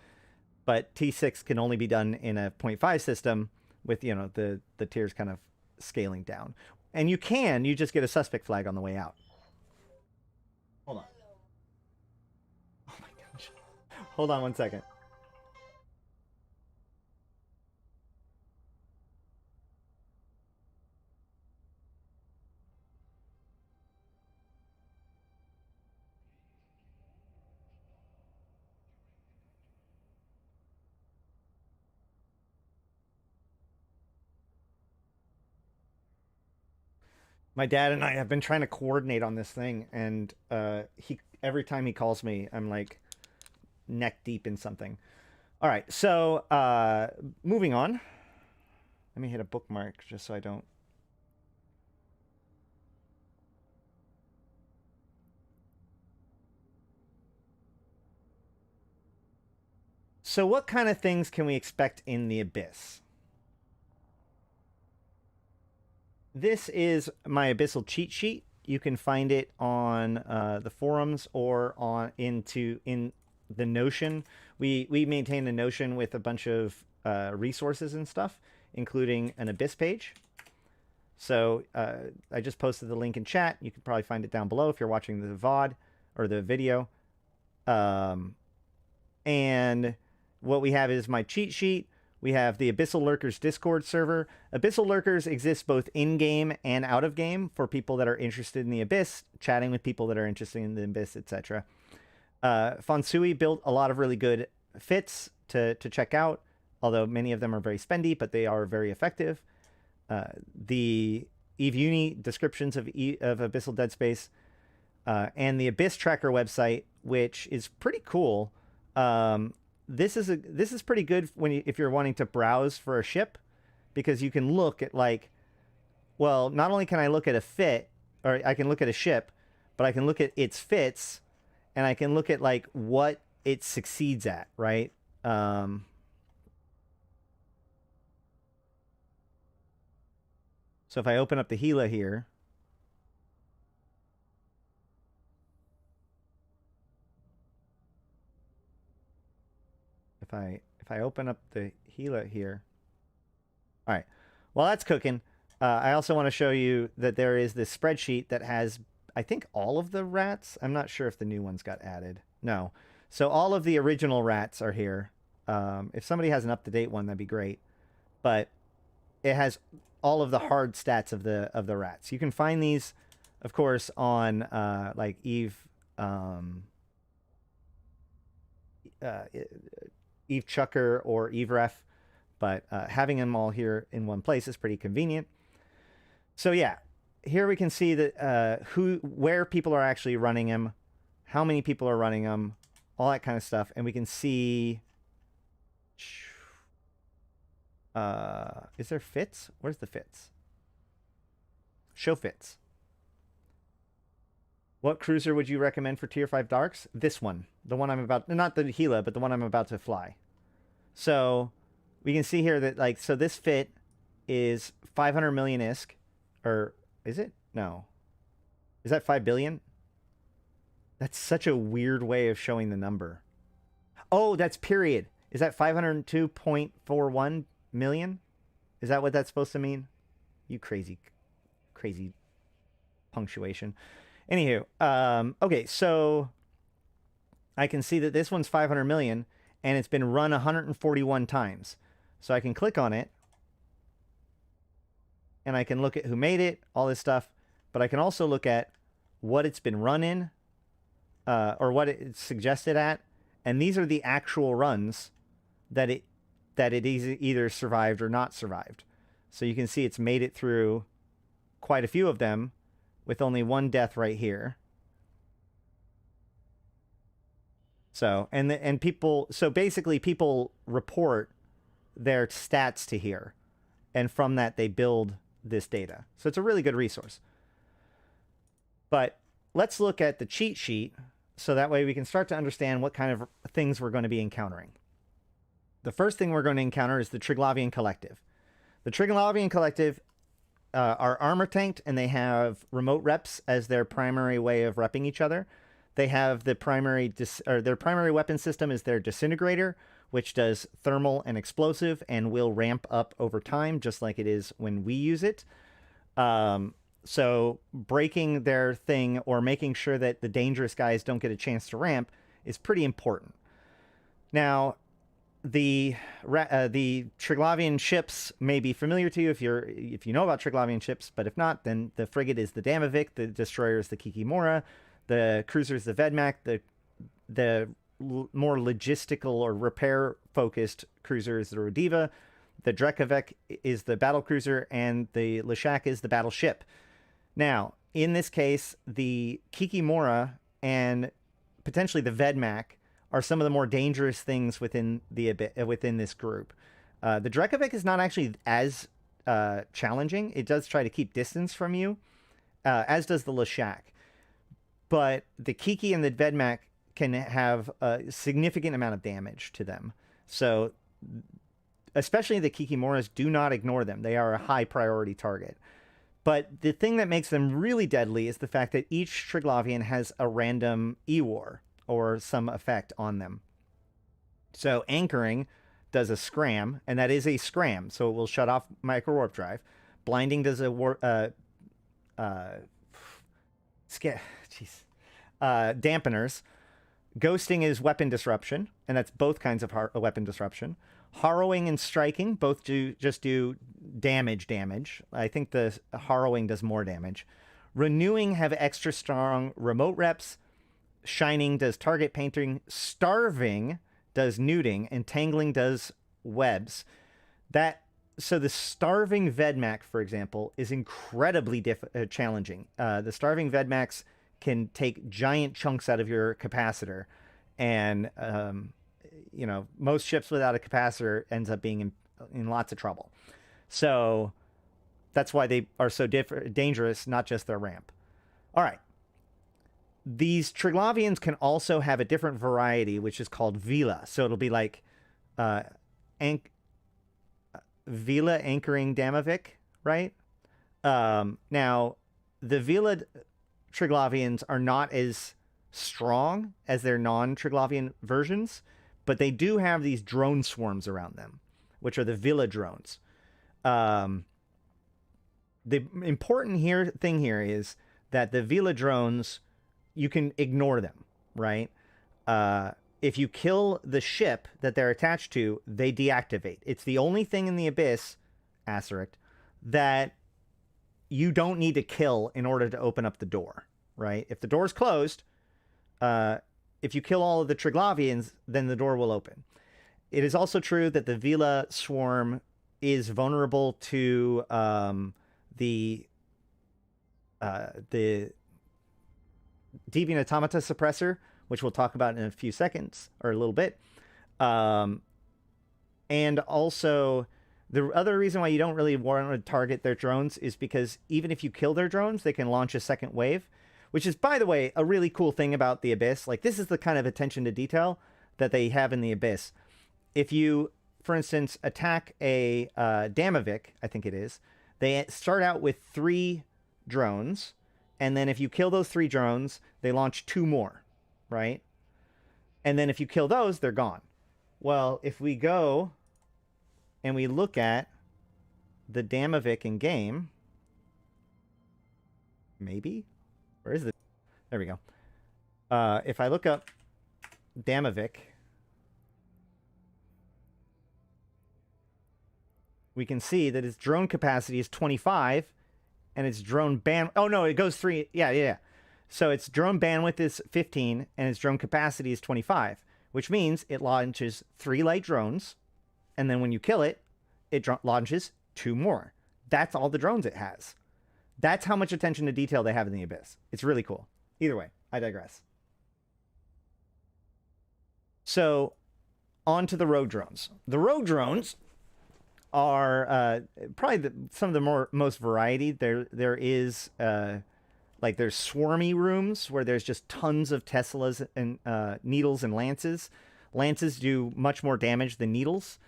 But T6 can only be done in a 0.5 system with, the tiers kind of scaling down. And you just get a suspect flag on the way out. Hold on. Oh my gosh. Hold on one second. My dad and I have been trying to coordinate on this thing, and every time he calls me, I'm like neck deep in something. All right, so moving on. Let me hit a bookmark just so I don't. So what kind of things can we expect in the Abyss? This is my Abyssal cheat sheet. You can find it on the forums or in the Notion. We maintain a Notion with a bunch of resources and stuff, including an Abyss page. So I just posted the link in chat. You can probably find it down below if you're watching the VOD or the video. And what we have is my cheat sheet. We have the Abyssal Lurkers Discord server. Abyssal Lurkers exist both in-game and out-of-game for people that are interested in the Abyss, chatting with people that are interested in the Abyss, etc. Fonsui built a lot of really good fits to check out, although many of them are very spendy, but they are very effective. The Eve Uni descriptions of Abyssal Dead Space, and the Abyss Tracker website, which is pretty cool. This is pretty good if you're wanting to browse for a ship, because you can look at not only can I look at a fit, or I can look at a ship, but I can look at its fits, and I can look at what it succeeds at, right? So if I open up the Gila here, if I open up the Gila here, all right, well, that's cooking. I also want to show you that there is this spreadsheet that has, I think, all of the rats. I'm not sure if the new ones got added. No. So all of the original rats are here. If somebody has an up-to-date one, that'd be great. But it has all of the hard stats of the rats. You can find these, of course, on Eve Eve Chucker or Eve Ref, but having them all here in one place is pretty convenient. So yeah, here we can see that where people are actually running them, how many people are running them, all that kind of stuff, and we can see. Is there fits? Where's the fits? Show fits. What cruiser would you recommend for Tier 5 Darks? This one. The one I'm about... Not the Gila, but the one I'm about to fly. So, we can see here that, so this fit is 500 million ISK. Or, is it? No. Is that 5 billion? That's such a weird way of showing the number. Oh, that's period. Is that 502.41 million? Is that what that's supposed to mean? You crazy punctuation. Anywho, okay, so I can see that this one's 500 million, and it's been run 141 times. So I can click on it, and I can look at who made it, all this stuff, but I can also look at what it's been run in, or what it's suggested at, and these are the actual runs that it either survived or not survived. So you can see it's made it through quite a few of them, with only one death right here. So, so basically people report their stats to here, and from that they build this data. So it's a really good resource. But let's look at the cheat sheet, so that way we can start to understand what kind of things we're going to be encountering. The first thing we're going to encounter is the Triglavian Collective. The Triglavian Collective are armor tanked, and they have remote reps as their primary way of repping each other. They have the their primary weapon system is their disintegrator, which does thermal and explosive and will ramp up over time, just like it is when we use it. So breaking their thing or making sure that the dangerous guys don't get a chance to ramp is pretty important. Now, the Triglavian ships may be familiar to you if you know about Triglavian ships, but if not, then the frigate is the Damavik, the destroyer is the Kikimora, the cruiser is the Vedmak, the more logistical or repair focused cruiser is the Rodiva, the Drekavek is the battle cruiser, and the Leshak is the battleship. Now, in this case, the Kikimora and potentially the Vedmak are some of the more dangerous things within within this group. The Drekovic is not actually as challenging. It does try to keep distance from you, as does the Leshak. But the Kiki and the Vedmak can have a significant amount of damage to them. So, especially the Kikimoras, do not ignore them. They are a high priority target. But the thing that makes them really deadly is the fact that each Triglavian has a random Ewar or some effect on them. So anchoring does a scram, and that is a scram, so it will shut off micro warp drive. Blinding does a dampeners. Ghosting is weapon disruption, and that's both kinds of weapon disruption. Harrowing and striking both just do damage. I think the harrowing does more damage. Renewing have extra strong remote reps. Shining does target painting. Starving does nuding, and tangling does webs. So the starving Vedmak, for example, is incredibly challenging. The starving Vedmaks can take giant chunks out of your capacitor, and most ships without a capacitor ends up being in lots of trouble. So that's why they are so dangerous, not just their ramp. All right. These Triglavians can also have a different variety, which is called Vila. So it'll be like Vila anchoring Damovic, right? Now, the Vila Triglavians are not as strong as their non-Triglavian versions, but they do have these drone swarms around them, which are the Vila drones. The important thing here is that the Vila drones, you can ignore them, right? If you kill the ship that they're attached to, they deactivate. It's the only thing in the Abyss, Asterisk, that you don't need to kill in order to open up the door, right? If the door's closed, if you kill all of the Triglavians, then the door will open. It is also true that the Vila swarm is vulnerable to the Deviant Automata suppressor, which we'll talk about in a few seconds or a little bit. And also, the other reason why you don't really want to target their drones is because even if you kill their drones, they can launch a second wave, which is, by the way, a really cool thing about the Abyss. Like, this is the kind of attention to detail that they have in the Abyss. If you, for instance, attack a Damovic, I think it is, they start out with 3 drones, and then if you kill those 3 drones, they launch 2 more, right? And then if you kill those, they're gone. Well, if we go and we look at the Damovic in game, maybe? Where is it? There we go. If I look up Damovic, we can see that its drone capacity is 25, and its drone oh no, it goes 3. Yeah. So its drone bandwidth is 15, and its drone capacity is 25, which means it launches 3 light drones, and then when you kill it, it launches 2 more. That's all the drones it has. That's how much attention to detail they have in the Abyss. It's really cool. Either way, I digress. So, on to the rogue drones. The rogue drones are probably some of the most variety. There is like there's swarmy rooms where there's just tons of Teslas and needles and lances. Lances do much more damage than needles.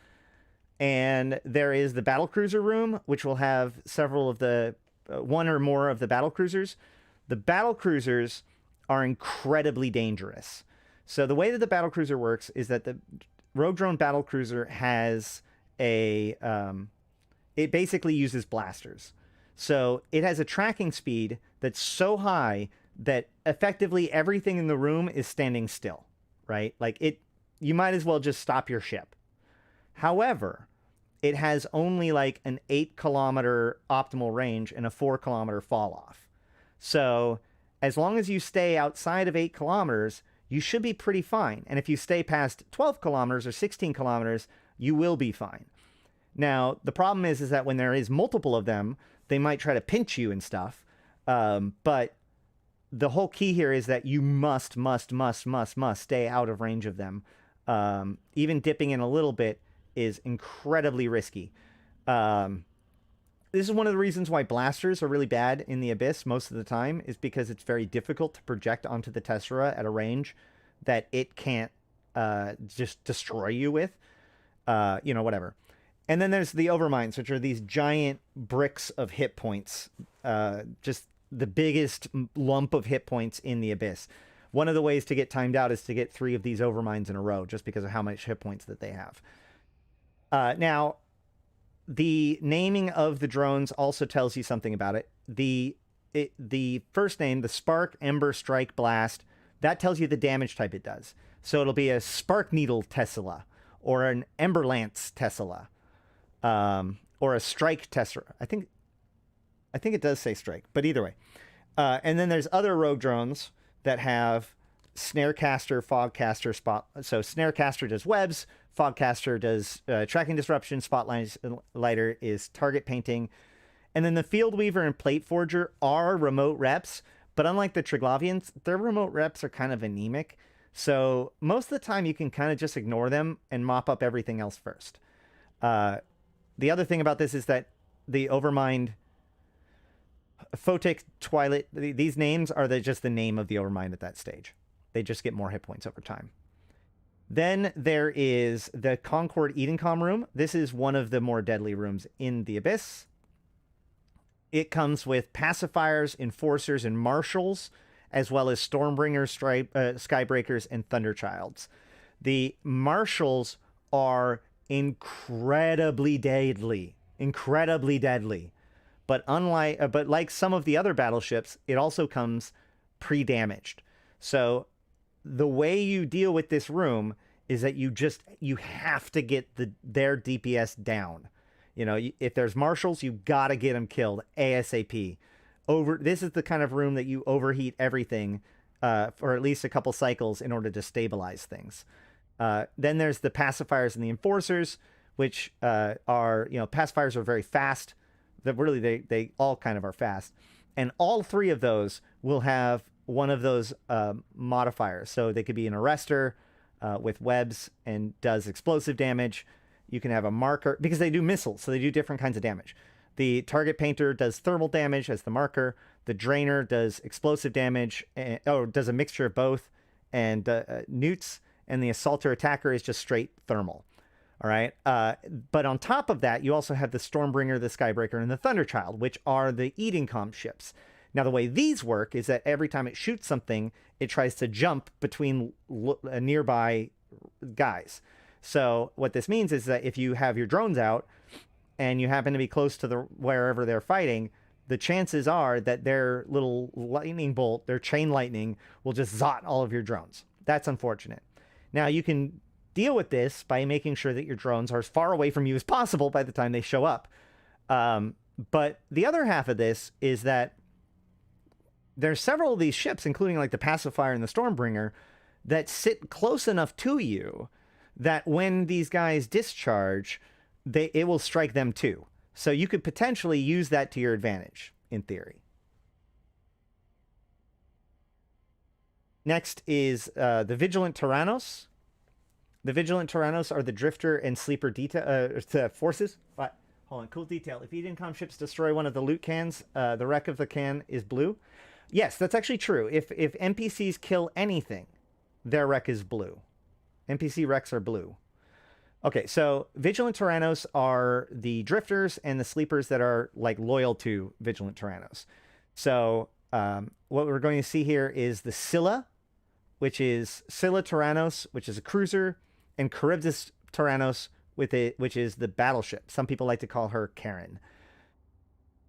And there is the battlecruiser room, which will have several of the one or more of the battlecruisers. The battlecruisers are incredibly dangerous. So the way that the battlecruiser works is that the rogue drone battlecruiser has it basically uses blasters. So it has a tracking speed that's so high that effectively everything in the room is standing still, right? Like you might as well just stop your ship. However, it has only like an 8-kilometer optimal range and a 4-kilometer fall off. So as long as you stay outside of 8 kilometers, you should be pretty fine. And if you stay past 12 kilometers or 16 kilometers, you will be fine. Now, the problem is that when there is multiple of them, they might try to pinch you and stuff. But the whole key here is that you must stay out of range of them. Even dipping in a little bit is incredibly risky. This is one of the reasons why blasters are really bad in the Abyss most of the time, is because it's very difficult to project onto the Tessera at a range that it can't just destroy you with. Whatever. And then there's the Overminds, which are these giant bricks of hit points. Just the biggest lump of hit points in the Abyss. One of the ways to get timed out is to get 3 of these Overminds in a row, just because of how much hit points that they have. Now, the naming of the drones also tells you something about it. The first name, the Spark, Ember, Strike, Blast, that tells you the damage type it does. So it'll be a Spark Needle Tesla, or an Ember Lance Tesla, or a Strike Tessera. I think it does say Strike, but either way. And then there's other rogue drones that have Snarecaster, Fogcaster, Spot. So Snarecaster does webs, Fogcaster does tracking disruption, Spotlighter is target painting, and then the Field Weaver and Plate Forger are remote reps, but unlike the Triglavians, their remote reps are kind of anemic. So most of the time you can kind of just ignore them and mop up everything else first. The other thing about this is that the Overmind, Photic, Twilight, these names are just the name of the Overmind at that stage. They just get more hit points over time. Then there is the Concord Edencom room. This is one of the more deadly rooms in the Abyss. It comes with pacifiers, enforcers, and marshals, as well as Stormbringers, Skybreakers, and Thunderchilds. The marshals are incredibly deadly. But like some of the other battleships, it also comes pre-damaged. So the way you deal with this room is that you have to get their DPS down. If there's marshals, you gotta get them killed ASAP. This is the kind of room that you overheat everything for at least a couple cycles in order to stabilize things. Then there's the pacifiers and the enforcers, which pacifiers are very fast. They all kind of are fast, and all 3 of those will have one of those modifiers. So they could be an arrestor with webs and does explosive damage. You can have a marker, because they do missiles, so they do different kinds of damage. The target painter does thermal damage as the marker. The drainer does explosive damage, does a mixture of both, and newts. And the assaulter attacker is just straight thermal. All right. But on top of that, you also have the Stormbringer, the Skybreaker, and the Thunderchild, which are the Edencom ships. Now, the way these work is that every time it shoots something, it tries to jump between nearby guys. So what this means is that if you have your drones out and you happen to be close to wherever they're fighting, the chances are that their little lightning bolt, their chain lightning, will just zot all of your drones. That's unfortunate. Now, you can deal with this by making sure that your drones are as far away from you as possible by the time they show up. But the other half of this is that there's several of these ships, including like the Pacifier and the Stormbringer, that sit close enough to you that when these guys discharge, it will strike them too. So you could potentially use that to your advantage, in theory. Next is the Vigilant Tyrannos. The Vigilant Tyrannos are the Drifter and Sleeper forces. But, hold on, cool detail. If Edencom ships destroy one of the loot cans, the wreck of the can is blue. Yes, that's actually true. If NPCs kill anything, their wreck is blue. NPC wrecks are blue. Okay, so Vigilant Tyrannos are the Drifters and the Sleepers that are like loyal to Vigilant Tyrannos. So what we're going to see here is the Scylla, which is Scylla Tyrannos, which is a cruiser, and Charybdis Tyrannos, which is the battleship. Some people like to call her Karen.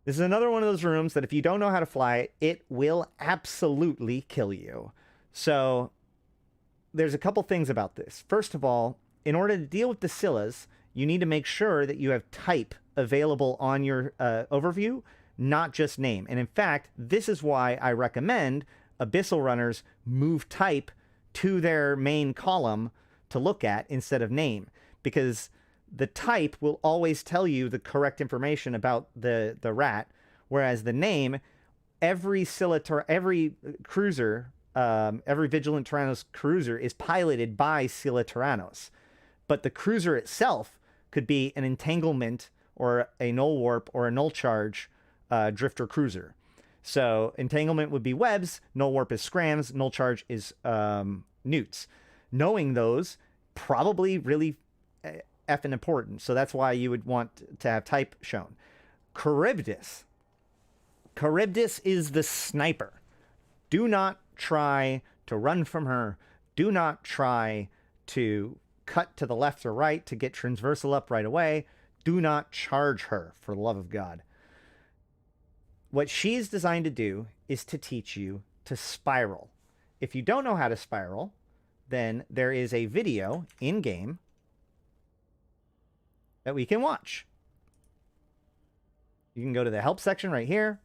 This is another one of those rooms that if you don't know how to fly, it will absolutely kill you. So there's a couple things about this. First of all, in order to deal with the Scyllas, you need to make sure that you have type available on your overview, not just name. And in fact, this is why I recommend Abyssal runners move type to their main column to look at instead of name, because the type will always tell you the correct information about the rat, whereas the name, every cruiser, every Vigilant Tyrannos cruiser is piloted by Scylla Tyrannos. But the cruiser itself could be an entanglement or a null warp or a null charge drifter cruiser. So entanglement would be webs, null warp is scrams, null charge is newts. Knowing those probably really effing important. So that's why you would want to have type shown. Charybdis. Charybdis is the sniper. Do not try to run from her. Do not try to cut to the left or right to get transversal up right away. Do not charge her, for the love of God. What she's designed to do is to teach you to spiral. If you don't know how to spiral, then there is a video in-game that we can watch. You can go to the help section right here,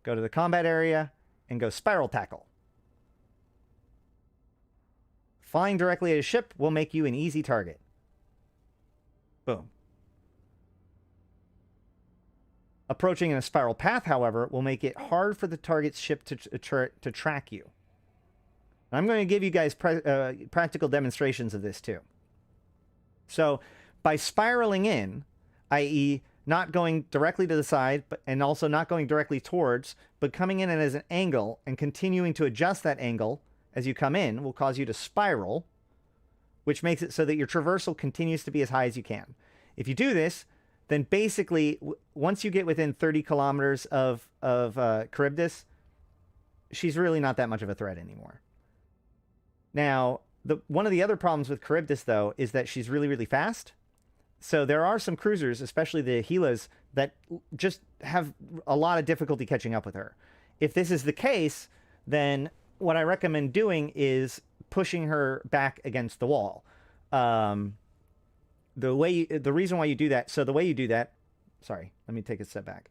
go to the combat area, and go spiral tackle. Flying directly at a ship will make you an easy target. Boom. Approaching in a spiral path, however, will make it hard for the target's ship to track you. I'm going to give you guys practical demonstrations of this too. So by spiraling in, i.e. not going directly to the side, and also not going directly towards, but coming in as an angle and continuing to adjust that angle as you come in will cause you to spiral, which makes it so that your traversal continues to be as high as you can. If you do this, then basically, once you get within 30 kilometers of Charybdis, she's really not that much of a threat anymore. Now, one of the other problems with Charybdis, though, is that she's really, really fast. So there are some cruisers, especially the Gilas, that just have a lot of difficulty catching up with her. If this is the case, then what I recommend doing is pushing her back against the wall. The reason why you do that, so the way you do that, sorry, let me take a step back.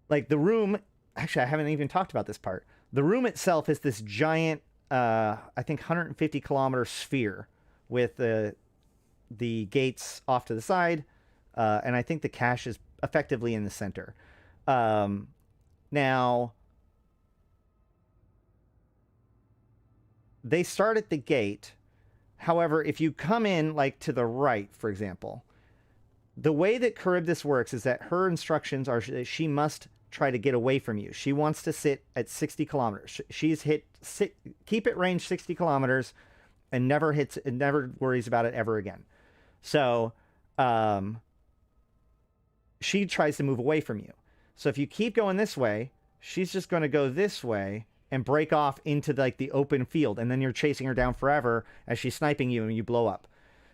Like the room, actually I haven't even talked about this part. The room itself is this giant, I think 150 kilometer sphere with the gates off to the side, and I think the cache is effectively in the center. Now, they start at the gate. However, if you come in like to the right, for example, the way that Charybdis works is that her instructions are that she must try to get away from you. She wants to sit at 60 kilometers. She's keep it range 60 kilometers and never worries about it ever again. So she tries to move away from you. So if you keep going this way, she's just going to go this way and break off into like the open field, and then you're chasing her down forever as she's sniping you and you blow up.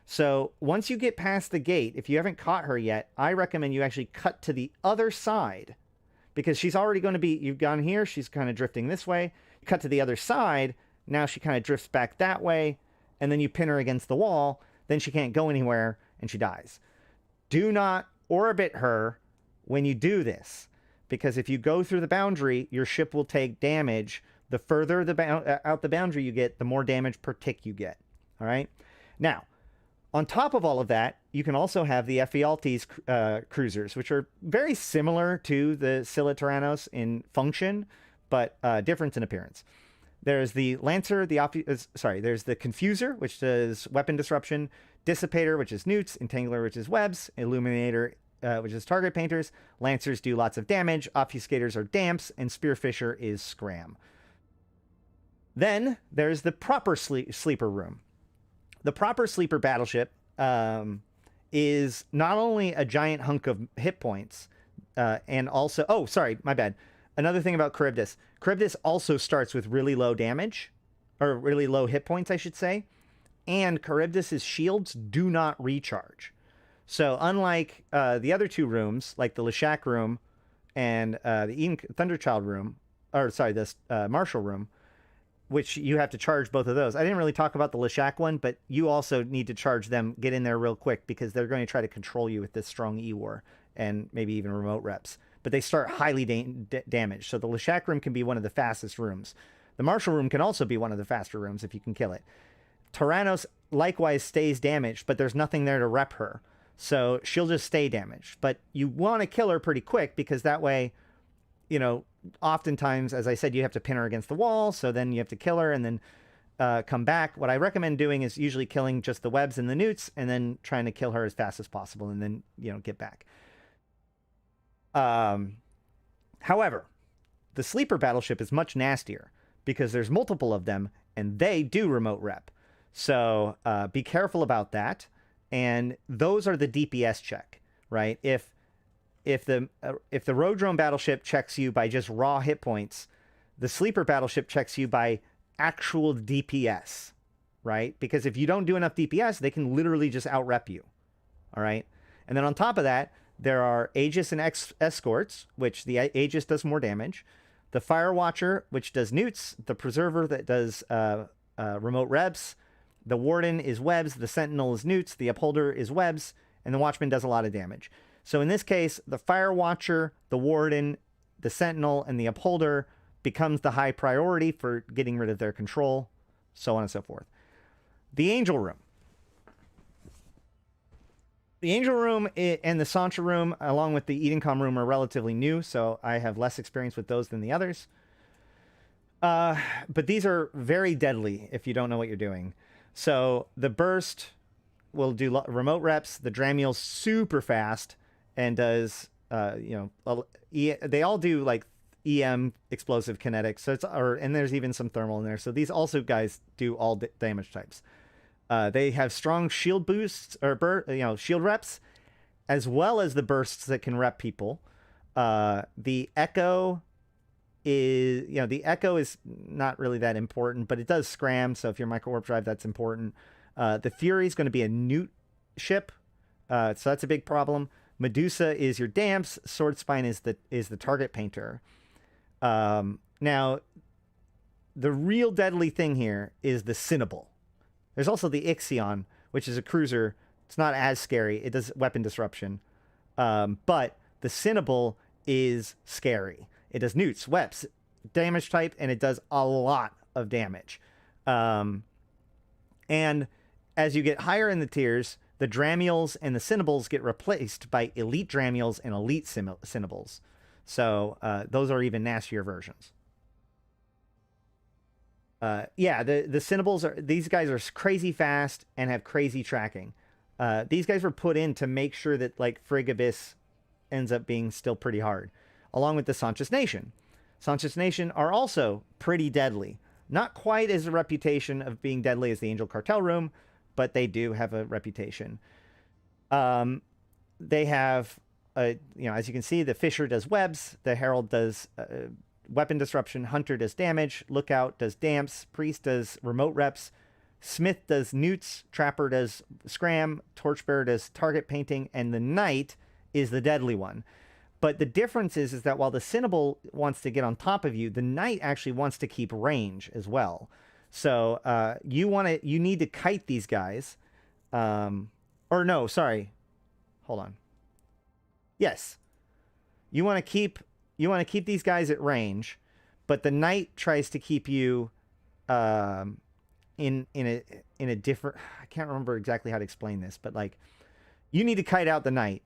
So once you get past the gate, if you haven't caught her yet, I recommend you actually cut to the other side, because she's already going to be, you've gone here, she's kind of drifting this way, cut to the other side, now she kind of drifts back that way, and then you pin her against the wall, then she can't go anywhere and she dies. Do not orbit her when you do this, because if you go through the boundary, your ship will take damage. The further out the boundary you get, the more damage per tick you get. All right. Now, on top of all of that, you can also have the Ephialtes cruisers, which are very similar to the Scylla Tyrannos in function, but different in appearance. There's the Lancer, there's the Confuser, which does weapon disruption, Dissipator, which is newts, Entangler, which is webs, Illuminator, which is target painters. Lancers do lots of damage, Obfuscators are damps, and Spearfisher is scram. Then there's the proper sleeper room. The proper sleeper battleship is not only a giant hunk of hit points, and also, oh, sorry, my bad. Another thing about Charybdis. Charybdis also starts with really low damage, or really low hit points, I should say. And Charybdis's shields do not recharge. So unlike the other two rooms, like the Leshak room and the Eden Thunderchild room, or sorry, this Marshall room, which you have to charge both of those. I didn't really talk about the Leshak one, but you also need to charge them, get in there real quick, because they're going to try to control you with this strong E-War and maybe even remote reps. But they start highly damaged. So the Leshak room can be one of the fastest rooms. The Marshall room can also be one of the faster rooms if you can kill it. Tyrannos likewise stays damaged, but there's nothing there to rep her. So she'll just stay damaged. But you want to kill her pretty quick, because that way you know, oftentimes, as I said, you have to pin her against the wall, so then you have to kill her and then come back. What I recommend doing is usually killing just the webs and the newts and then trying to kill her as fast as possible and then, you know, get back. However, the sleeper battleship is much nastier because there's multiple of them and they do remote rep. So be careful about that. And those are the DPS check, right? If the rogue drone battleship checks you by just raw hit points, the sleeper battleship checks you by actual DPS, right? Because if you don't do enough DPS, they can literally just out-rep you, all right? And then on top of that, there are Aegis and Escorts, which the Aegis does more damage, the Fire Watcher, which does newts, the Preserver that does remote reps, the Warden is webs, the Sentinel is newts, the Upholder is webs, and the Watchman does a lot of damage. So in this case, the Fire Watcher, the Warden, the Sentinel, and the Upholder becomes the high priority for getting rid of their control, so on and so forth. The Angel Room. The Angel Room and the Sancha Room, along with the Edencom Room, are relatively new, so I have less experience with those than the others. But these are very deadly if you don't know what you're doing. So the Burst will do remote reps. The Dramule's super fast and does, you know, they all do like EM explosive kinetics. So and there's even some thermal in there. So these also guys do all damage types. They have strong shield boosts or shield reps, as well as the bursts that can rep people. The Echo is, the Echo is not really that important, but it does scram. So if you're micro warp drive, that's important. The Fury is going to be a newt ship, so that's a big problem. Medusa is your damps. Sword Spine is the target painter. Now, the real deadly thing here is the Cinnable. There's also the Ixion, which is a cruiser. It's not as scary. It does weapon disruption. But the Cinnable is scary. It does newts, weps, damage type, and it does a lot of damage. And as you get higher in the tiers, the Dramules and the Cinnables get replaced by elite Dramules and elite Cinnables. So those are even nastier versions. Yeah, the Cinnables these guys are crazy fast and have crazy tracking. These guys were put in to make sure that like Frigg Abyss ends up being still pretty hard, along with the Sanchez Nation. Sanchez Nation are also pretty deadly. Not quite as a reputation of being deadly as the Angel Cartel Room, but they do have a reputation. They have, as you can see, the Fisher does webs, the Herald does weapon disruption, Hunter does damage, Lookout does damps, Priest does remote reps, Smith does newts, Trapper does scram, Torchbearer does target painting, and the Knight is the deadly one. But the difference is that while the Cinnable wants to get on top of you, the Knight actually wants to keep range as well. So you need to kite these guys. Hold on. Yes. You want to keep these guys at range, but the Knight tries to keep you in a different, I can't remember exactly how to explain this, but like you need to kite out the Knight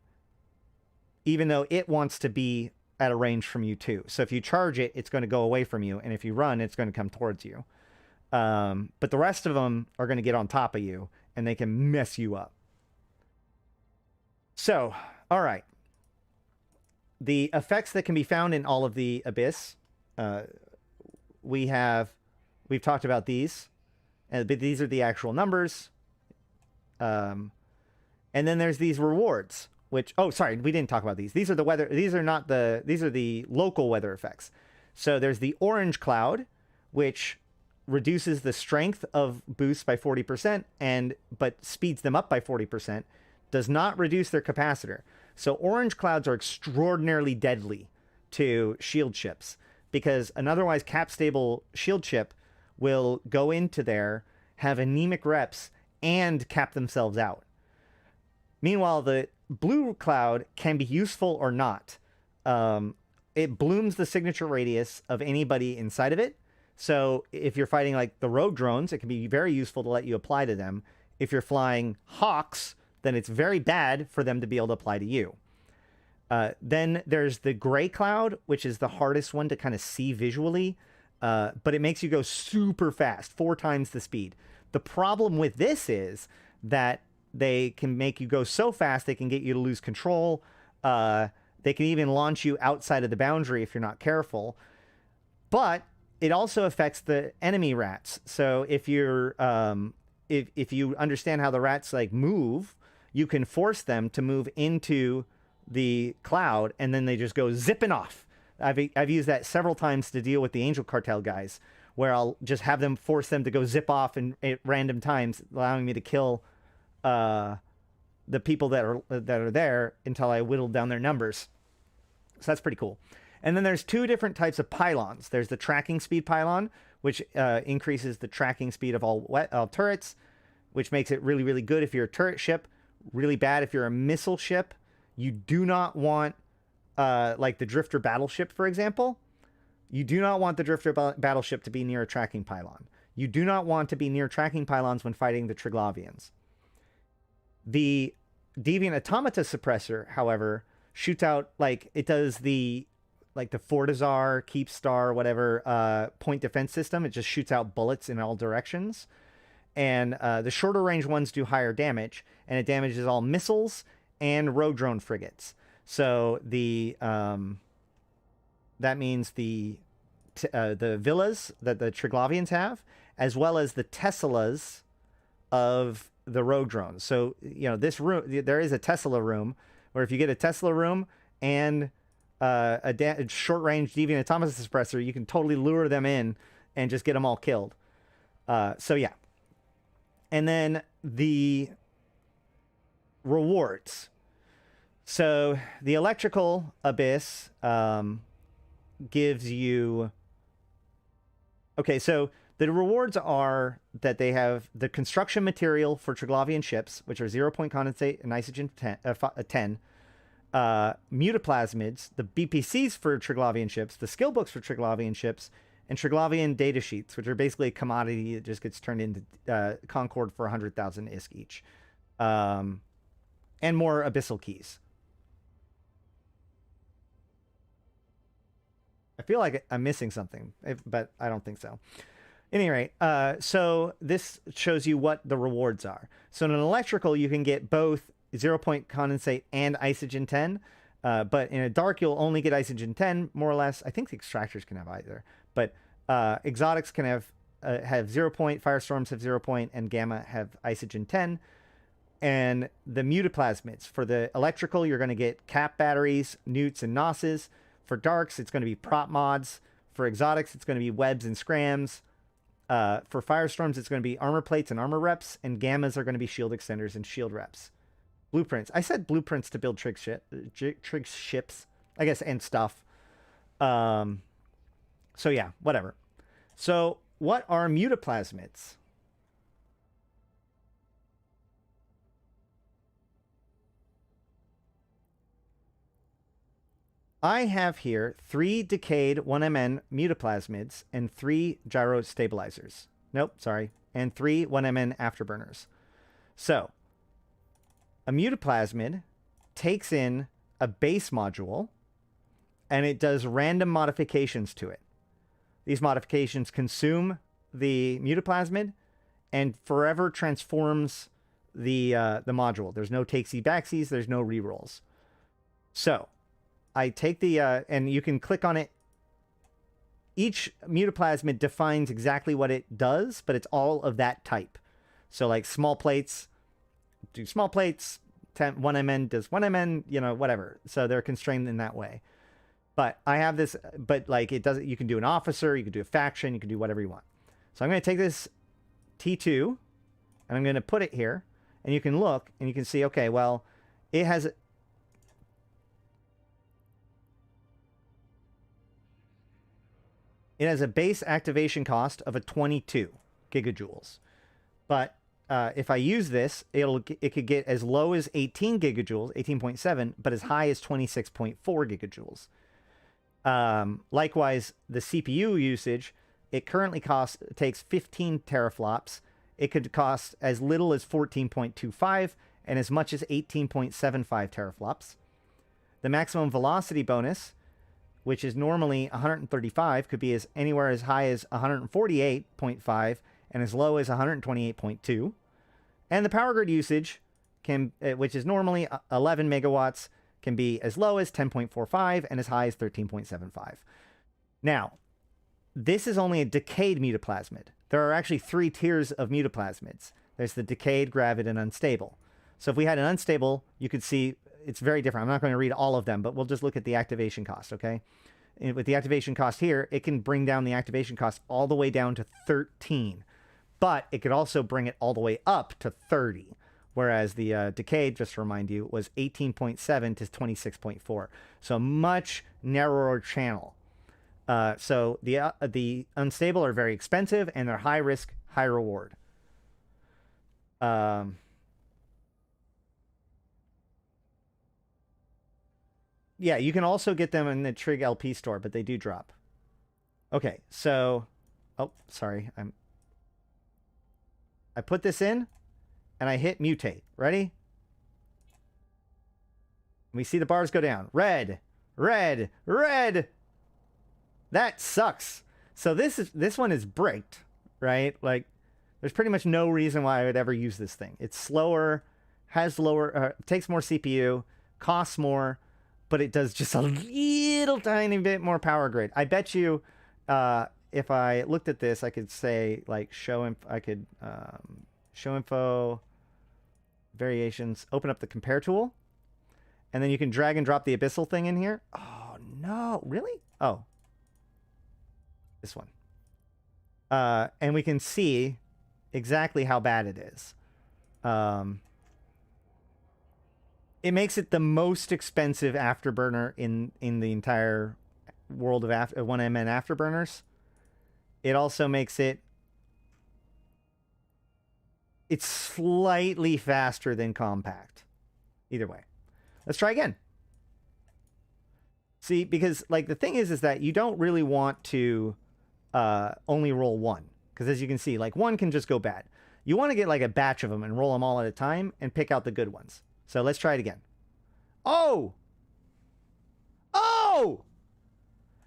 even though it wants to be at a range from you too. So if you charge it, it's going to go away from you, and if you run, it's going to come towards you. But the rest of them are going to get on top of you, and they can mess you up. So, all right. The effects that can be found in all of the Abyss, we've talked about these, but these are the actual numbers. And then there's these rewards, which, we didn't talk about these. These are the weather. These are the local weather effects. So there's the orange cloud, which reduces the strength of boosts by 40%, but speeds them up by 40%, does not reduce their capacitor. So orange clouds are extraordinarily deadly to shield ships, because an otherwise cap-stable shield ship will go into there, have anemic reps, and cap themselves out. Meanwhile, the blue cloud can be useful or not. It blooms the signature radius of anybody inside of it. So if you're fighting like the rogue drones, it can be very useful to let you apply to them. If you're flying hawks, then it's very bad for them to be able to apply to you. Then there's the gray cloud, which is the hardest one to kind of see visually, but it makes you go super fast, 4 times the speed. The problem with this is that they can make you go so fast they can get you to lose control. They can even launch you outside of the boundary if you're not careful. But it also affects the enemy rats. So if you're if you understand how the rats like move, you can force them to move into the cloud, and then they just go zipping off. I've used that several times to deal with the Angel Cartel guys, where I'll just have them force them to go zip off at random times, allowing me to kill the people that are there until I whittled down their numbers. So that's pretty cool. And then there's 2 different types of pylons. There's the tracking speed pylon, which increases the tracking speed of all turrets, which makes it really, really good if you're a turret ship. Really bad if you're a missile ship. You do not want, like the Drifter battleship, for example. You do not want the Drifter battleship to be near a tracking pylon. You do not want to be near tracking pylons when fighting the Triglavians. The Deviant Automata suppressor, however, shoots out, like, it does the Fortizar, Keepstar, whatever, point defense system. It just shoots out bullets in all directions. And the shorter range ones do higher damage, and it damages all missiles and rogue drone frigates. So the that means the villas that the Triglavians have, as well as the Teslas of the rogue drones. So, you know, this room, there is a Tesla room, where if you get a Tesla room and a short-range Deviant Automata suppressor, you can totally lure them in and just get them all killed. So, yeah. And then the rewards. So, the Electrical Abyss gives you... Okay, so the rewards are that they have the construction material for Triglavian ships, which are 0-point condensate and isogen 10, mutaplasmids, the BPCs for Triglavian ships, the skill books for Triglavian ships, and Triglavian data sheets, which are basically a commodity that just gets turned into Concord for 100,000 ISK each, and more abyssal keys. I feel like I'm missing something, but I don't think so. At any rate, so this shows you what the rewards are. So in an electrical, you can get both 0-point condensate and isogen 10, but in a dark, you'll only get isogen 10, more or less. I think the extractors can have either, but exotics can have 0-point, firestorms have 0-point, and gamma have isogen 10. And the mutaplasmids, for the electrical, you're going to get cap batteries, newts, and nosses. For darks, it's going to be prop mods. For exotics, it's going to be webs and scrams. For firestorms, it's going to be armor plates and armor reps, and gammas are going to be shield extenders and shield reps. Blueprints. I said blueprints to build trig ships, I guess, and stuff. So yeah, whatever. So what are mutaplasmids? I have here 3 decayed 1MN mutaplasmids and 3 gyro stabilizers. Nope, sorry. And 3 1MN afterburners. So, a mutaplasmid takes in a base module, and it does random modifications to it. These modifications consume the mutaplasmid and forever transforms the module. There's no takesy backsies, there's no rerolls. So, I take the, and you can click on it. Each mutaplasmid defines exactly what it does, but it's all of that type. So like small plates do small plates, 1MN does 1MN, you know, whatever. So they're constrained in that way. But I have this, but like it doesn't, you can do an officer, you can do a faction, you can do whatever you want. So I'm going to take this T2 and I'm going to put it here, and you can look and you can see, okay, well, it has a base activation cost of a 22 gigajoules. But if I use this, it could get as low as 18 gigajoules, 18.7, but as high as 26.4 gigajoules. Likewise, the CPU usage, it currently takes 15 teraflops. It could cost as little as 14.25 and as much as 18.75 teraflops. The maximum velocity bonus, which is normally 135, could be anywhere as high as 148.5 and as low as 128.2. And the power grid usage, which is normally 11 megawatts, can be as low as 10.45 and as high as 13.75. Now, this is only a decayed mutaplasmid. There are actually 3 tiers of mutaplasmids. There's the decayed, gravid, and unstable. So if we had an unstable, you could see it's very different. I'm not going to read all of them, but we'll just look at the activation cost, okay? And with the activation cost here, it can bring down the activation cost all the way down to 13. But it could also bring it all the way up to 30. Whereas the decayed, just to remind you, was 18.7 to 26.4. So a much narrower channel. So the unstable are very expensive, and they're high risk, high reward. Yeah, you can also get them in the Trig LP store, but they do drop. Okay, so... Oh, sorry. I put this in, and I hit mutate. Ready? We see the bars go down. Red, red, red! That sucks. So this one is bricked, right? Like, there's pretty much no reason why I would ever use this thing. It's slower, has lower... takes more CPU, costs more... but it does just a little tiny bit more power grid. I bet you, if I looked at this, I could say like show info, variations, open up the compare tool, and then you can drag and drop the abyssal thing in here. Oh no, really? Oh, this one. And we can see exactly how bad it is. It makes it the most expensive afterburner in the entire world of 1MN afterburners. It also makes it's slightly faster than compact. Either way. Let's try again. See, because like the thing is that you don't really want to only roll one. Because as you can see, like one can just go bad. You want to get like a batch of them and roll them all at a time and pick out the good ones. So let's try it again. Oh! Oh!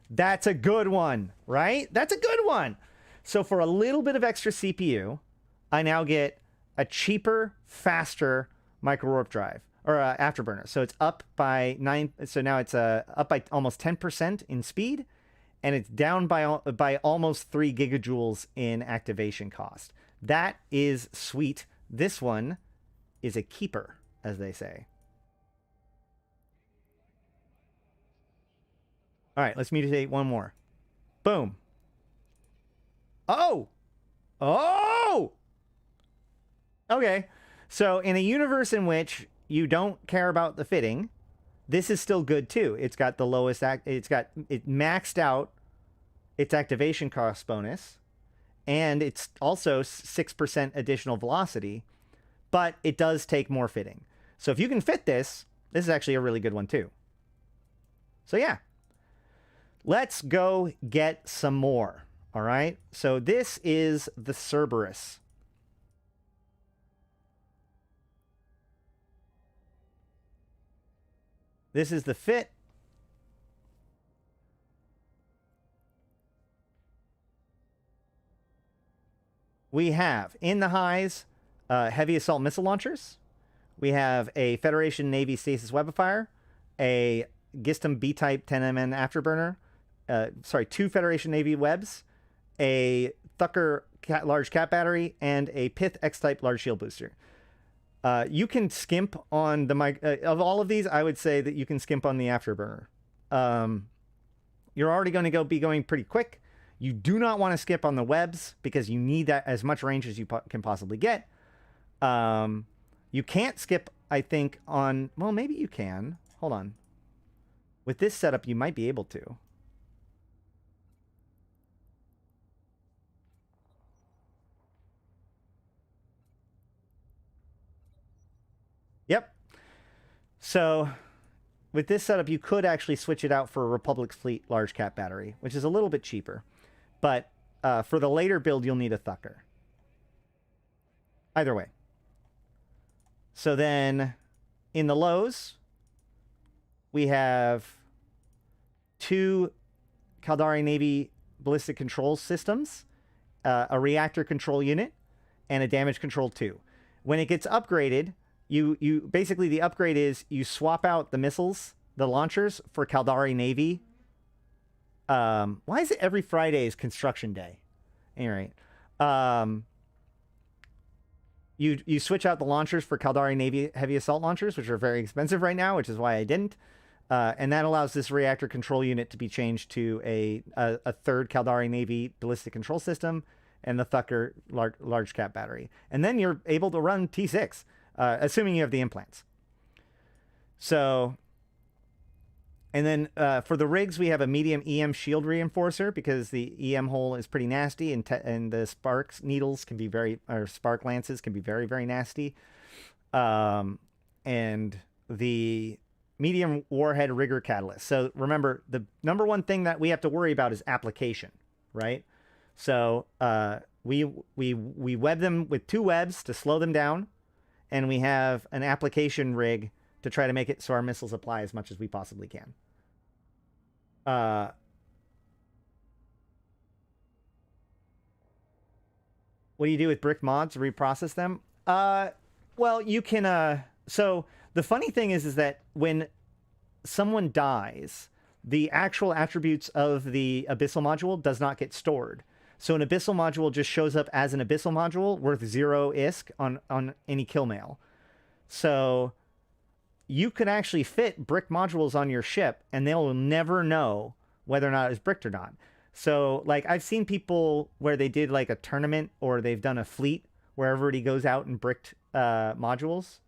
That's a good one, right? That's a good one. So for a little bit of extra CPU, I now get a cheaper, faster micro warp drive or afterburner. So it's up by 9. So now it's up by almost 10% in speed, and it's down by almost 3 gigajoules in activation cost. That is sweet. This one is a keeper, as they say. All right, let's mutate one more. Boom. Oh! Oh! Okay. So in a universe in which you don't care about the fitting, this is still good too. It's got the lowest it maxed out its activation cost bonus, and it's also 6% additional velocity, but it does take more fitting. So if you can fit this, this is actually a really good one too. So yeah. Let's go get some more. All right. So this is the Cerberus. This is the fit. We have in the highs heavy assault missile launchers. We have a Federation Navy stasis webifier, a Gistum B-type 10MN afterburner. 2 Federation Navy webs, a Thucker large cat battery, and a Pith X-type large shield booster. You can skimp on the mic. Of all of these, I would say that you can skimp on the afterburner. You're already going to be going pretty quick. You do not want to skip on the webs because you need that as much range as you can possibly get. You can't skip, I think, on... Well, maybe you can. Hold on. With this setup, you might be able to. Yep. So with this setup, you could actually switch it out for a Republic Fleet large cap battery, which is a little bit cheaper. But for the later build, you'll need a Thucker. Either way. So then in the lows, we have 2 Caldari Navy ballistic control systems, a reactor control unit, and a damage control 2. When it gets upgraded, you basically, the upgrade is you swap out the missiles, the launchers, for Caldari Navy. Why is it every Friday is construction day? Anyway, you switch out the launchers for Caldari Navy heavy assault launchers, which are very expensive right now, which is why I didn't. And that allows this reactor control unit to be changed to a 3rd Caldari Navy ballistic control system and the Thucker large cap battery. And then you're able to run T6, assuming you have the implants. So, and then for the rigs, we have a medium EM shield reinforcer because the EM hole is pretty nasty, and the spark needles can be or spark lances can be very, very nasty. And the medium warhead rigger catalyst. So remember, the number one thing that we have to worry about is application, right? So we web them with 2 webs to slow them down, and we have an application rig to try to make it so our missiles apply as much as we possibly can. What do you do with brick mods? Reprocess them? Well, you can... So the funny thing is that when someone dies, the actual attributes of the Abyssal module does not get stored. So an Abyssal module just shows up as an Abyssal module worth 0 ISK on any kill mail. So you could actually fit brick modules on your ship, and they'll never know whether or not it's bricked or not. So, like, I've seen people where they did, like, a tournament, or they've done a fleet where everybody goes out and bricked modules.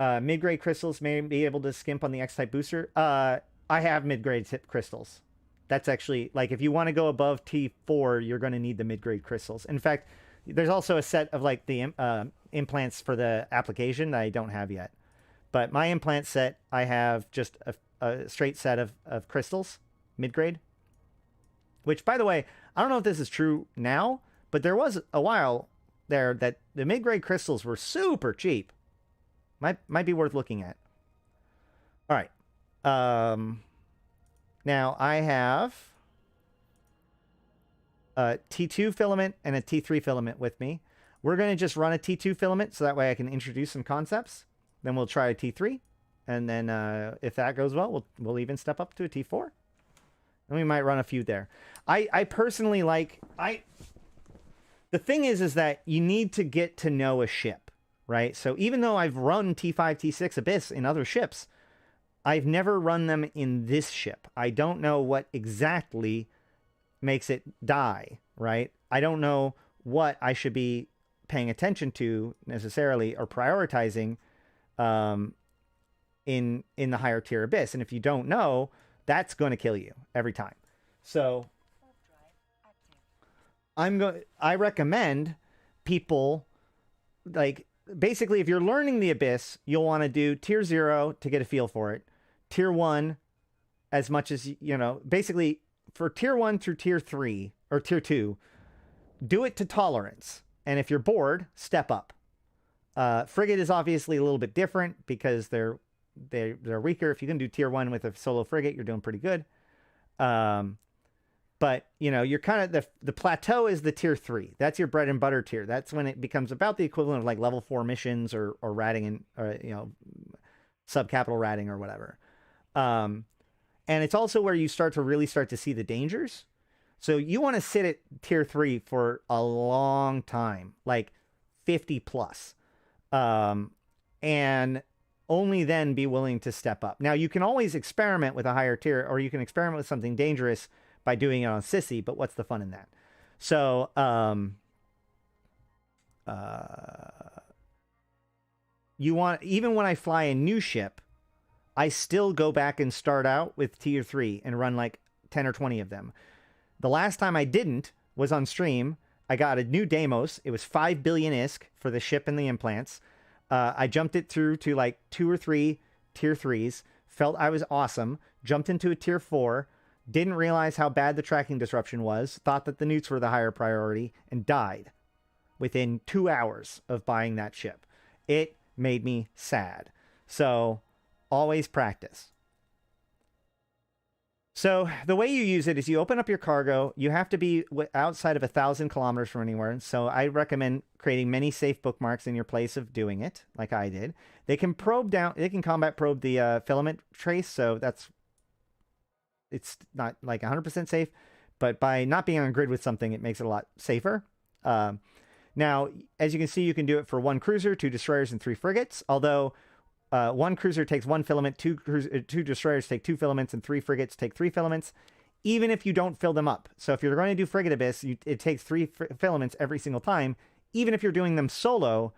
Mid-grade crystals may be able to skimp on the X-type booster. I have mid-grade crystals. That's actually, like, if you want to go above T4, you're going to need the mid-grade crystals. In fact, there's also a set of, like, the implants for the application that I don't have yet. But my implant set, I have just a straight set of crystals, mid-grade. Which, by the way, I don't know if this is true now, but there was a while there that the mid-grade crystals were super cheap. Might be worth looking at. All right. Now, I have a T2 filament and a T3 filament with me. We're going to just run a T2 filament so that way I can introduce some concepts. Then we'll try a T3. And then if that goes well, we'll even step up to a T4. And we might run a few there. I personally like... The thing is that you need to get to know a ship, right? So even though I've run T5, T6 Abyss in other ships, I've never run them in this ship. I don't know what exactly makes it die, right? I don't know what I should be paying attention to necessarily or prioritizing in the higher tier Abyss. And if you don't know, that's going to kill you every time. So I recommend people, like, basically, if you're learning the Abyss, you'll want to do tier 0 to get a feel for it. Tier 1, as much as, you know, basically for tier 1 through tier 3 or tier 2, do it to tolerance. And if you're bored, step up. Frigate is obviously a little bit different because they're weaker. If you can do tier 1 with a solo frigate, you're doing pretty good. But, you know, you're kind of, the plateau is the tier 3. That's your bread and butter tier. That's when it becomes about the equivalent of like level 4 missions or ratting or, you know, sub-capital ratting or whatever. And it's also where you really start to see the dangers. So you want to sit at tier 3 for a long time, like 50 plus. And only then be willing to step up. Now, you can always experiment with a higher tier, or you can experiment with something dangerous by doing it on Sissy, but what's the fun in that? So, you want, even when I fly a new ship, I still go back and start out with tier 3 and run like 10 or 20 of them. The last time I didn't was on stream. I got a new Deimos. It was 5 billion ISK for the ship and the implants. I jumped it through to like 2 or 3 tier 3s, felt I was awesome, jumped into a tier 4, didn't realize how bad the tracking disruption was, thought that the newts were the higher priority, and died. within 2 hours of buying that ship. It made me sad. So always practice. So the way you use it is you open up your cargo. You have to be outside of 1,000 kilometers from anywhere. So I recommend creating many safe bookmarks in your place of doing it, like I did. They can probe down. They can combat probe the filament trace. So it's not like 100% safe, but by not being on grid with something, it makes it a lot safer. Now, as you can see, you can do it for 1 cruiser, 2 destroyers, and 3 frigates. Although 1 cruiser takes 1 filament, 2 destroyers take 2 filaments, and 3 frigates take 3 filaments, even if you don't fill them up. So if you're going to do Frigate Abyss, it takes 3 filaments every single time, even if you're doing them solo,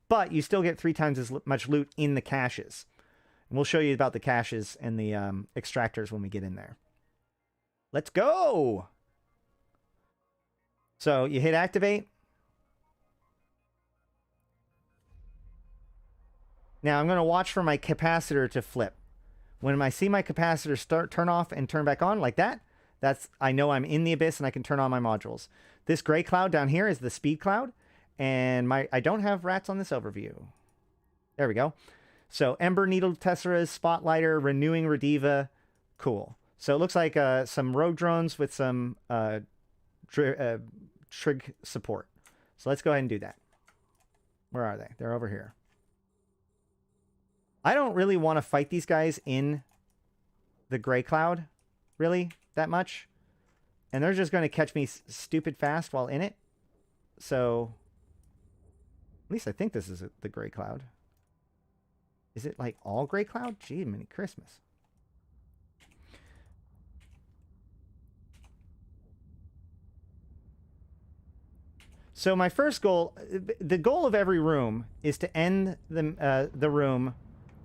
but you still get 3 times as much loot in the caches. And we'll show you about the caches and the extractors when we get in there. Let's go! So you hit activate. Now I'm going to watch for my capacitor to flip. When I see my capacitor turn off and turn back on like that, I know I'm in the abyss and I can turn on my modules. This gray cloud down here is the speed cloud, and I don't have rats on this overview. There we go. So Ember Needle Tesseras, Spotlighter, Renewing Rediva, cool. So it looks like some rogue drones with some trig support. So let's go ahead and do that. Where are they? They're over here. I don't really want to fight these guys in the gray cloud, really, that much. And they're just going to catch me stupid fast while in it. So, at least I think this is the gray cloud. Is it like all gray cloud? Gee, mini Christmas. So my first goal, the goal of every room is to end the room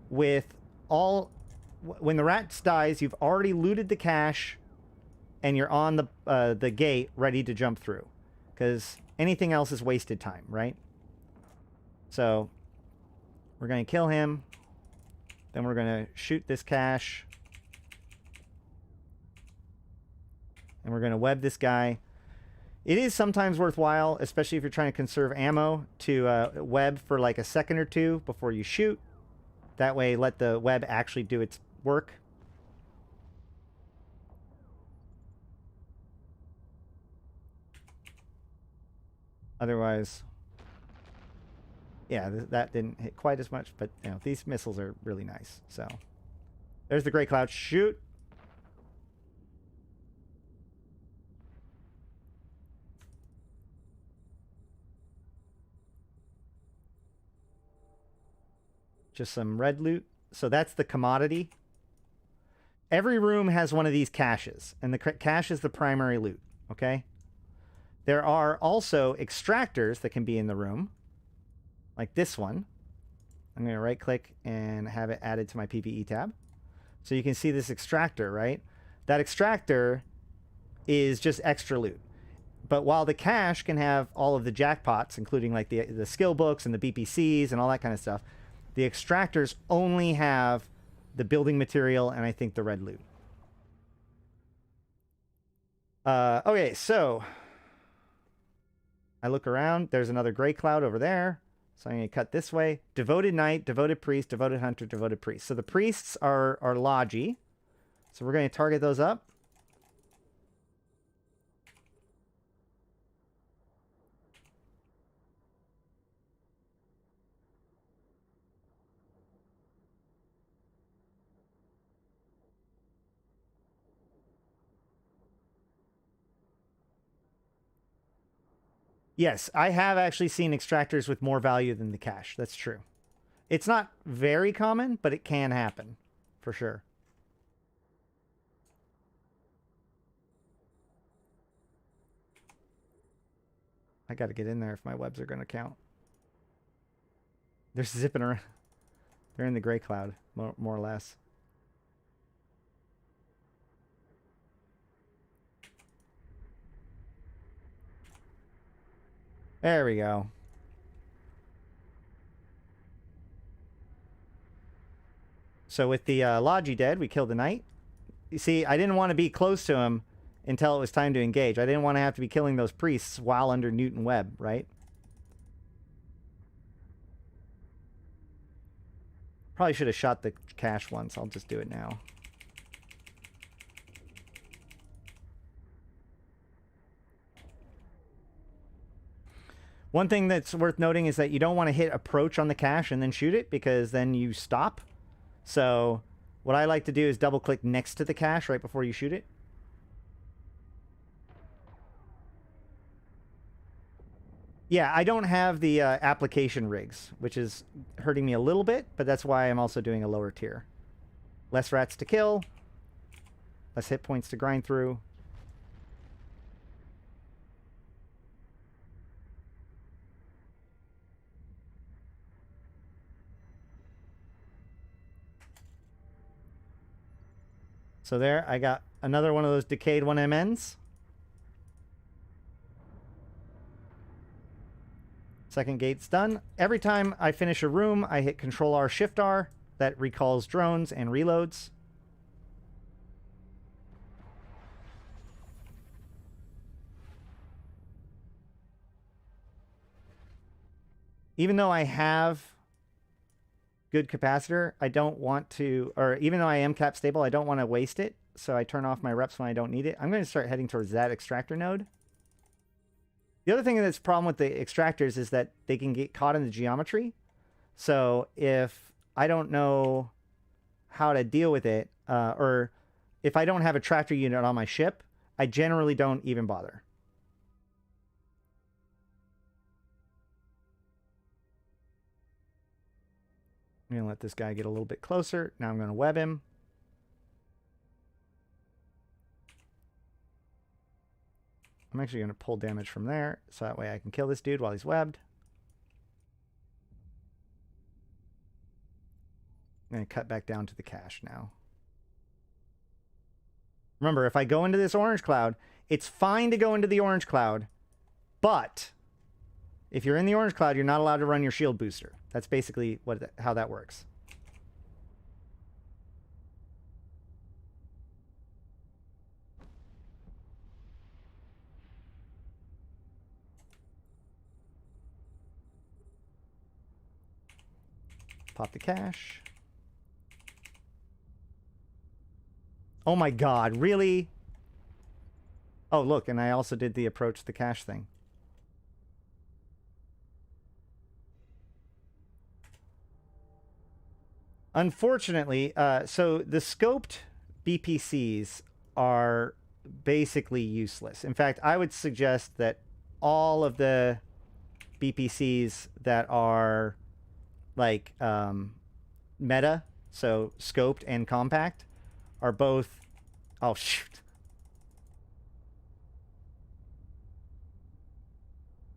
with all, when the rat dies, you've already looted the cache and you're on the gate ready to jump through, because anything else is wasted time, right? So we're going to kill him, then we're going to shoot this cache, and we're going to web this guy. It is sometimes worthwhile, especially if you're trying to conserve ammo, to web for like a second or two before you shoot. That way, let the web actually do its work. Otherwise, yeah, that didn't hit quite as much, but you know, these missiles are really nice. So there's the gray cloud. Shoot. Just some red loot. So that's the commodity. Every room has one of these caches, and the cache is the primary loot, okay? There are also extractors that can be in the room, like this one. I'm going to right-click and have it added to my PvE tab. So you can see this extractor, right? That extractor is just extra loot. But while the cache can have all of the jackpots, including like the skill books and the BPCs and all that kind of stuff, the extractors only have the building material and I think the red loot. Okay, so I look around. There's another gray cloud over there. So I'm going to cut this way. Devoted Knight, Devoted Priest, Devoted Hunter, Devoted Priest. So the priests are Logi. So we're going to target those up. Yes, I have actually seen extractors with more value than the cache. That's true. It's not very common, but it can happen, for sure. I got to get in there if my webs are going to count. They're zipping around. They're in the gray cloud, more or less. There we go. So with the Logi dead, we killed the knight. You see, I didn't want to be close to him until it was time to engage. I didn't want to have to be killing those priests while under Newton Webb, right? Probably should have shot the cache once. I'll just do it now. One thing that's worth noting is that you don't want to hit approach on the cache and then shoot it, because then you stop. So what I like to do is double click next to the cache right before you shoot it. Yeah, I don't have the application rigs, which is hurting me a little bit, but that's why I'm also doing a lower tier. Less rats to kill, less hit points to grind through. So there, I got another one of those decayed 1MNs. Second gate's done. Every time I finish a room, I hit Control-R, Shift-R. That recalls drones and reloads. Even though I have good capacitor, I don't want to, or even though I am cap stable, I don't want to waste it. So I turn off my reps when I don't need it. I'm going to start heading towards that extractor node. The other thing that's a problem with the extractors is that they can get caught in the geometry. So if I don't know how to deal with it, or if I don't have a tractor unit on my ship, I generally don't even bother. I'm going to let this guy get a little bit closer. Now I'm going to web him. I'm actually going to pull damage from there, so that way I can kill this dude while he's webbed. I'm going to cut back down to the cache now. Remember, if I go into this orange cloud, it's fine to go into the orange cloud, but if you're in the orange cloud, you're not allowed to run your shield booster. That's basically how that works. Pop the cache. Oh my god, really? Oh, look, and I also did the approach the cache thing. Unfortunately, so the scoped BPCs are basically useless. In fact, I would suggest that all of the BPCs that are like meta, so scoped and compact, are both... Oh, shoot.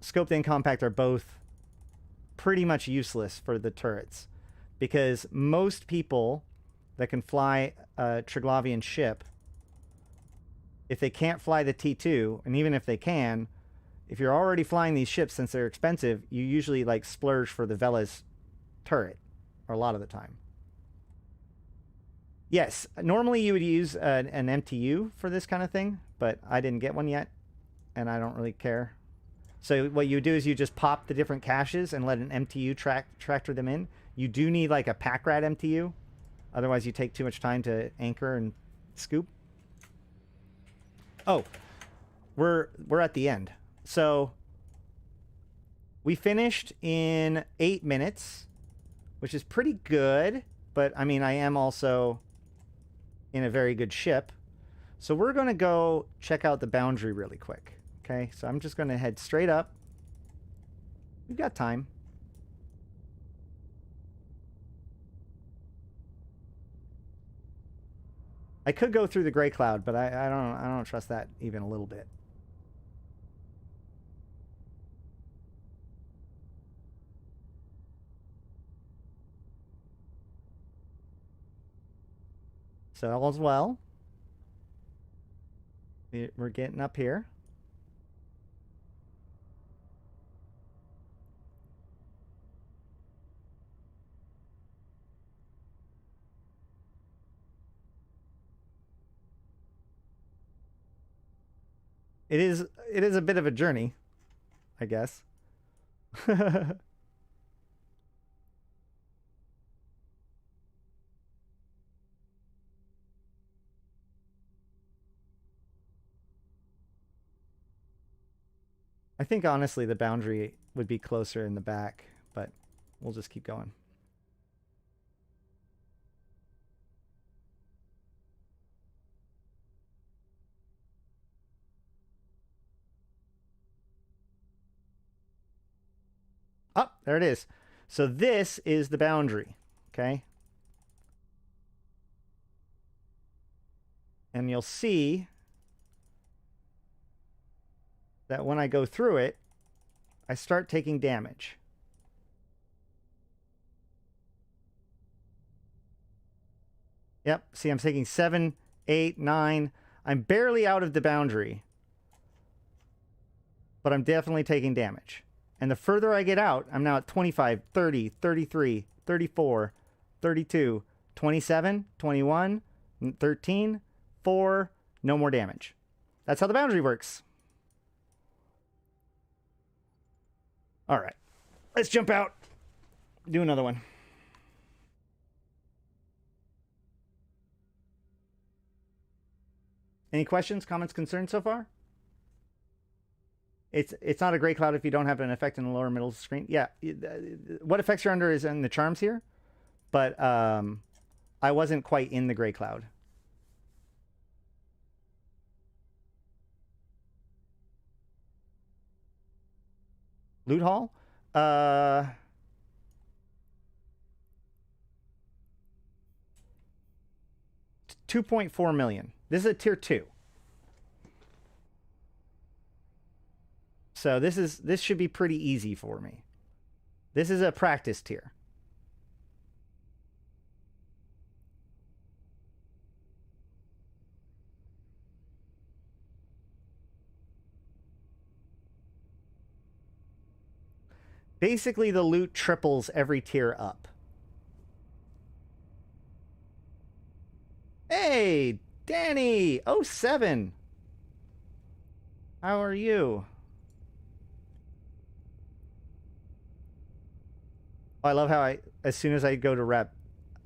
Scoped and compact are both pretty much useless for the turrets, because most people that can fly a Triglavian ship, if they can't fly the T2, and even if they can, if you're already flying these ships, since they're expensive, you usually like splurge for the Vela's turret, or a lot of the time. Yes, normally you would use an MTU for this kind of thing, but I didn't get one yet, and I don't really care. So what you do is you just pop the different caches and let an MTU tractor them in. You do need like a pack rat MTU, otherwise you take too much time to anchor and scoop. Oh, we're at the end. So we finished in 8 minutes, which is pretty good, but I mean, I am also in a very good ship. So we're going to go check out the boundary really quick. Okay, so I'm just going to head straight up. We've got time. I could go through the gray cloud, but I don't trust that even a little bit. So all's well. We're getting up here. It is a bit of a journey, I guess. I think honestly the boundary would be closer in the back, but we'll just keep going. Oh, there it is. So this is the boundary, okay? And you'll see that when I go through it, I start taking damage. Yep, see, I'm taking 7, 8, 9. I'm barely out of the boundary, but I'm definitely taking damage. And the further I get out, I'm now at 25, 30, 33, 34, 32, 27, 21, 13, 4, no more damage. That's how the boundary works. All right, let's jump out. Do another one. Any questions, comments, concerns so far? It's not a gray cloud if you don't have an effect in the lower middle screen. Yeah, what effects you're under is in the charms here, but I wasn't quite in the gray cloud. Loot haul? 2.4 million. This is a tier 2. So this should be pretty easy for me. This is a practice tier. Basically, the loot triples every tier up. Hey, Danny! 07! How are you? Oh, I love how as soon as I go to rep,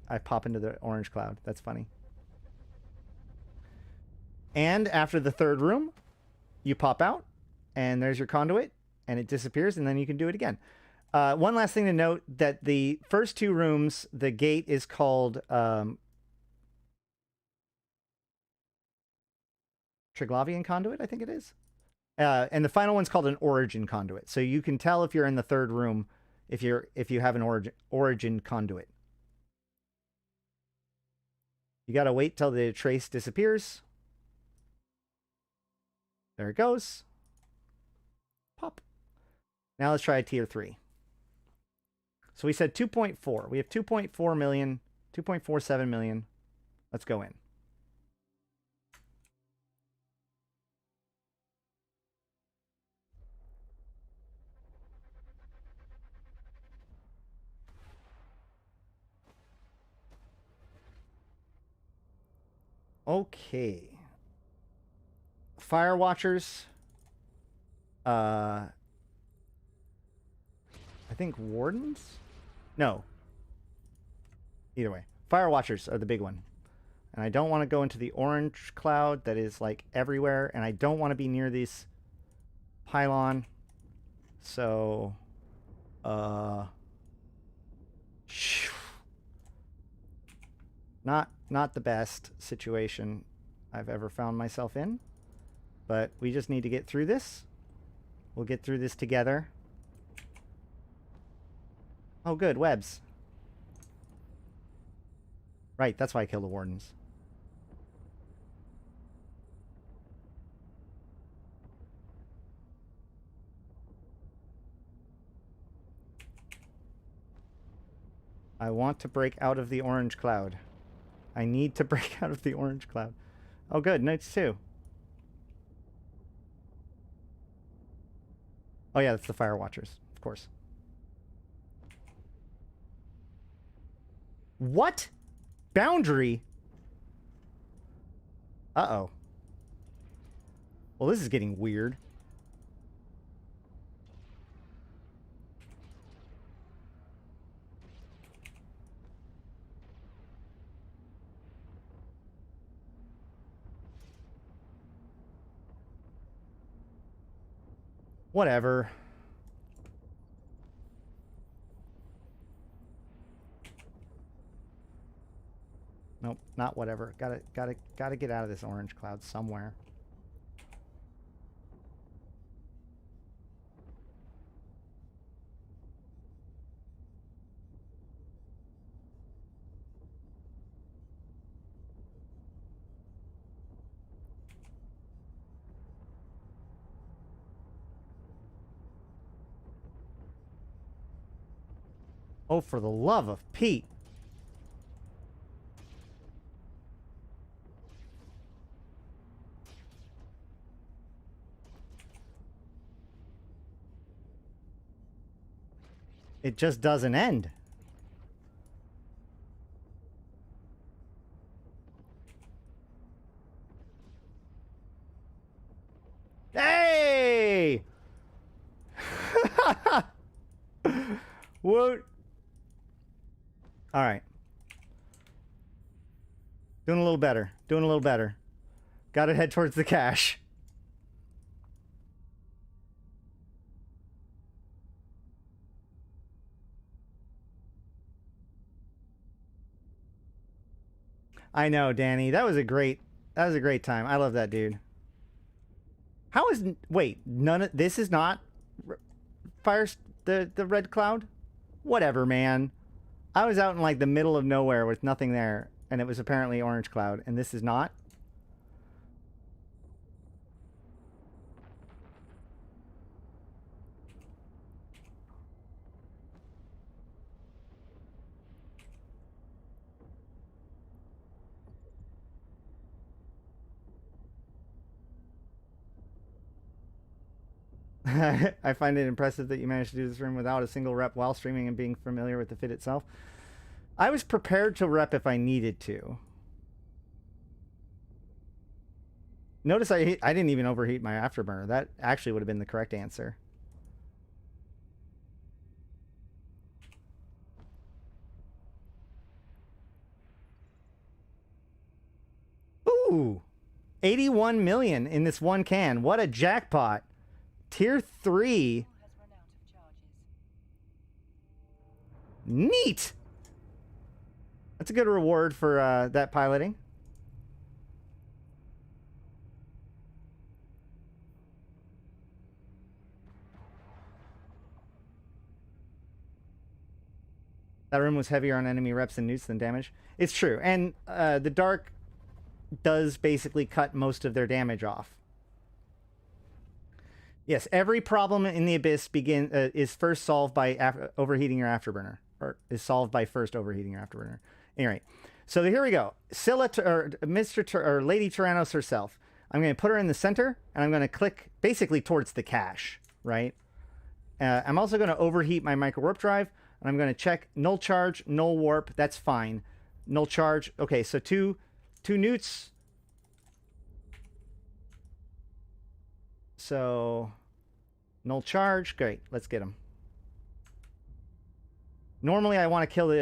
I pop into the orange cloud. That's funny. And after the third room, you pop out, and there's your conduit, and it disappears, and then you can do it again. One last thing to note, that the first 2 rooms, the gate is called Triglavian Conduit, I think it is. And the final one's called an Origin Conduit. So you can tell if you're in the third room if you have an origin conduit. You gotta wait till the trace disappears. There it goes. Pop. Now let's try a tier 3. So we said 2.4. We have 2.4 million, 2.47 million. Let's go in. Okay. Fire Watchers. I think Wardens? No. Either way. Fire Watchers are the big one. And I don't want to go into the orange cloud that is like everywhere. And I don't want to be near this pylon. So, not the best situation I've ever found myself in. But we just need to get through this. We'll get through this together. Oh, good. Webs. Right, that's why I killed the Wardens. I want to break out of the orange cloud. I need to break out of the orange cloud. Oh, good. Knights 2. Oh, yeah, that's the Fire Watchers, of course. What? Boundary? Uh-oh. Well, this is getting weird. Whatever. Nope, not whatever. Gotta get out of this orange cloud somewhere. Oh, for the love of Pete. It just doesn't end. Hey! What? All right. Doing a little better. Doing a little better. Got to head towards the cache. I know, Danny. That was a great time. I love that dude. How is wait, none of this is not fire the red cloud? Whatever, man. I was out in like the middle of nowhere with nothing there, and it was apparently orange cloud, and this is not. I find it impressive that you managed to do this room without a single rep while streaming and being familiar with the fit itself. I was prepared to rep if I needed to. Notice I didn't even overheat my afterburner. That actually would have been the correct answer. Ooh! 81 million in this one can. What a jackpot. Tier 3. Neat! That's a good reward for that piloting. That room was heavier on enemy reps and newts than damage. It's true. And the dark does basically cut most of their damage off. Yes, every problem in the Abyss is first solved by overheating your afterburner. Or is solved by first overheating your afterburner. Anyway, so here we go. Scylla, or Lady Tyrannos herself. I'm going to put her in the center, and I'm going to click basically towards the cache, right? I'm also going to overheat my micro warp drive, and I'm going to check null charge, null warp. That's fine. Null charge. Okay, so two newts. So, null charge. Great, let's get them. Normally, I want to kill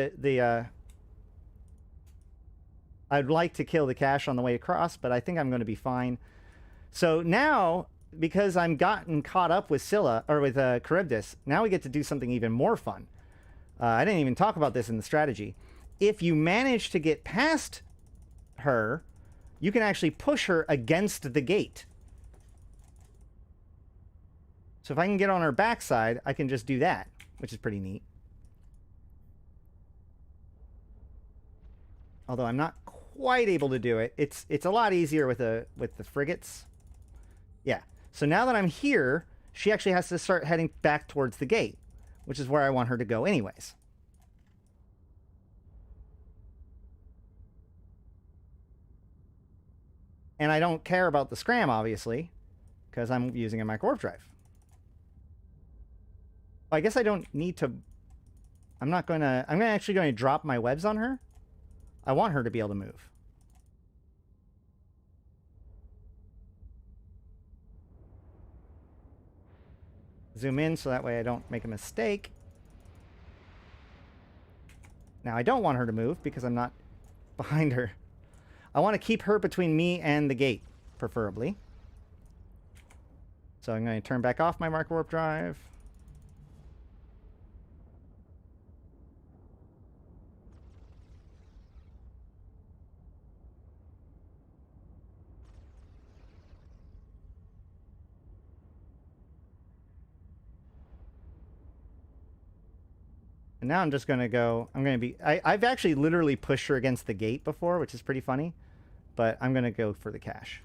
I'd like to kill the cache on the way across, but I think I'm going to be fine. So now, because I'm gotten caught up with Scylla, or with Charybdis, now we get to do something even more fun. I didn't even talk about this in the strategy. If you manage to get past her, you can actually push her against the gate. So if I can get on her backside, I can just do that, which is pretty neat. Although I'm not quite able to do it. It's a lot easier with the frigates. Yeah. So now that I'm here, she actually has to start heading back towards the gate, which is where I want her to go anyways. And I don't care about the scram, obviously, because I'm using a micro warp drive. Well, I guess I don't need to... I'm actually going to drop my webs on her. I want her to be able to move. Zoom in so that way I don't make a mistake. Now, I don't want her to move because I'm not behind her. I want to keep her between me and the gate, preferably. So I'm going to turn back off my Mark Warp Drive. And now I'm just going to go, I've actually literally pushed her against the gate before, which is pretty funny, but I'm going to go for the cache.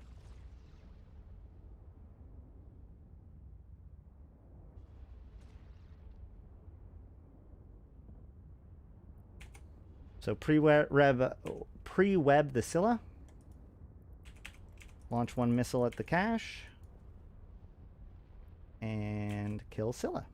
So pre-web the Scylla. Launch one missile at the cache. And kill Scylla.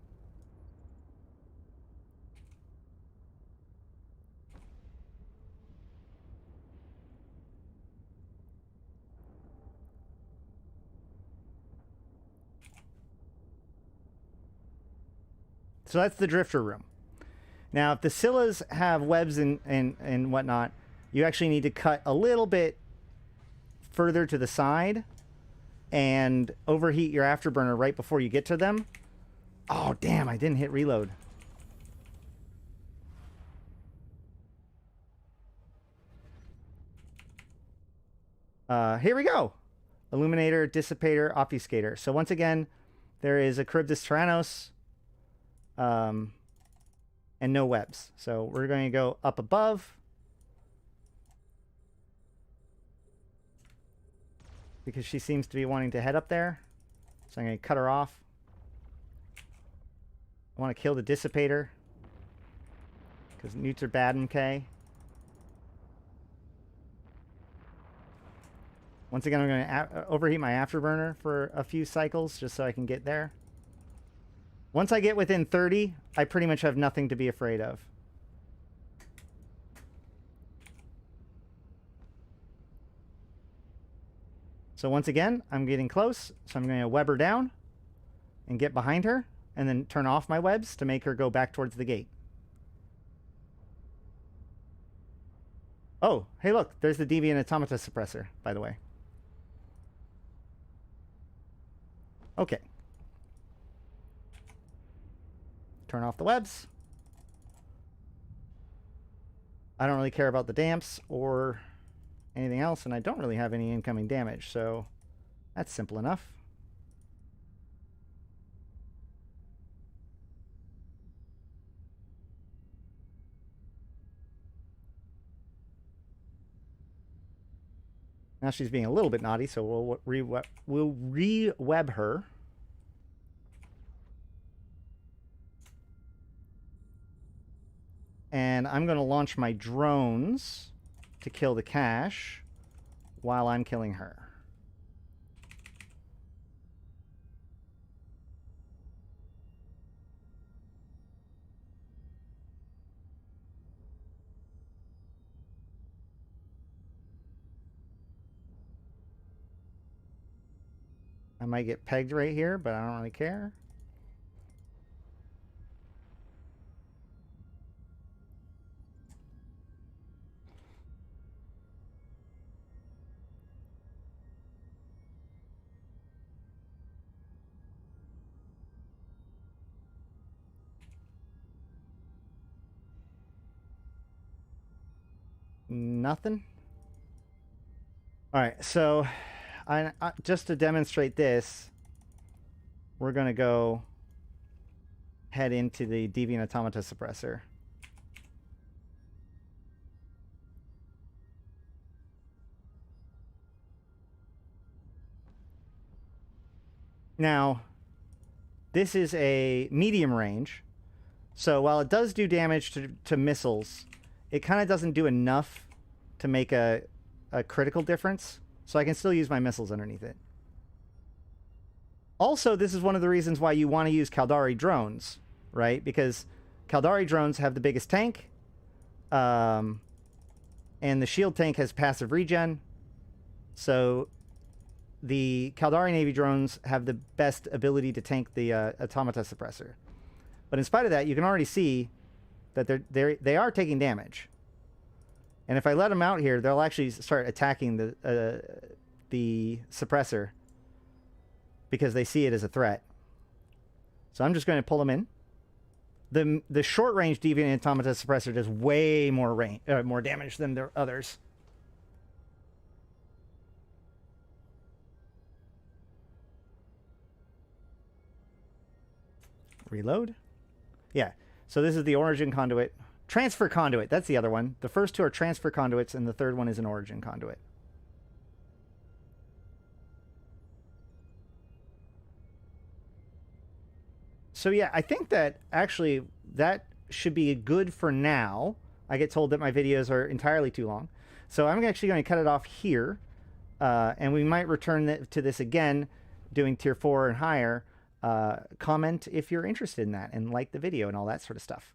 So that's the Drifter room. Now, if the Scyllas have webs and whatnot, you actually need to cut a little bit further to the side and overheat your afterburner right before you get to them. Oh, damn, I didn't hit reload. Here we go. Illuminator, Dissipator, Obfuscator. So once again, there is a Charybdis Tyrannos. And no webs. So we're going to go up above. Because she seems to be wanting to head up there. So I'm going to cut her off. I want to kill the Dissipator. Because newts are bad in K. Once again, I'm going to overheat my afterburner for a few cycles just so I can get there. Once I get within 30, I pretty much have nothing to be afraid of. So once again, I'm getting close. So I'm going to web her down and get behind her and then turn off my webs to make her go back towards the gate. Oh, hey look, there's the Deviant Automata Suppressor, by the way. Okay. Turn off the webs. I don't really care about the damps or anything else, and I don't really have any incoming damage, so that's simple enough. Now she's being a little bit naughty, so we'll re-web her. And I'm going to launch my drones to kill the cache while I'm killing her. I might get pegged right here, but I don't really care. Nothing. All right, so I just to demonstrate this, we're going to go head into the Deviant Automata Suppressor. Now, this is a medium range, so while it does do damage to missiles, it kind of doesn't do enough to make a critical difference. So I can still use my missiles underneath it. Also, this is one of the reasons why you want to use Caldari drones, right? Because Caldari drones have the biggest tank, and the shield tank has passive regen. So the Caldari Navy drones have the best ability to tank the Automata Suppressor. But in spite of that, you can already see that they are taking damage. And if I let them out here, they'll actually start attacking the suppressor because they see it as a threat. So I'm just going to pull them in. The short range Deviant Automata Suppressor does way more more damage than the others. Reload. Yeah. So this is the origin conduit. Transfer conduit. That's the other one. The first two are transfer conduits, and the third one is an origin conduit. So yeah, I think that actually that should be good for now. I get told that my videos are entirely too long. So I'm actually going to cut it off here. And we might return to this again, doing tier 4 and higher. Comment if you're interested in that and like the video and all that sort of stuff.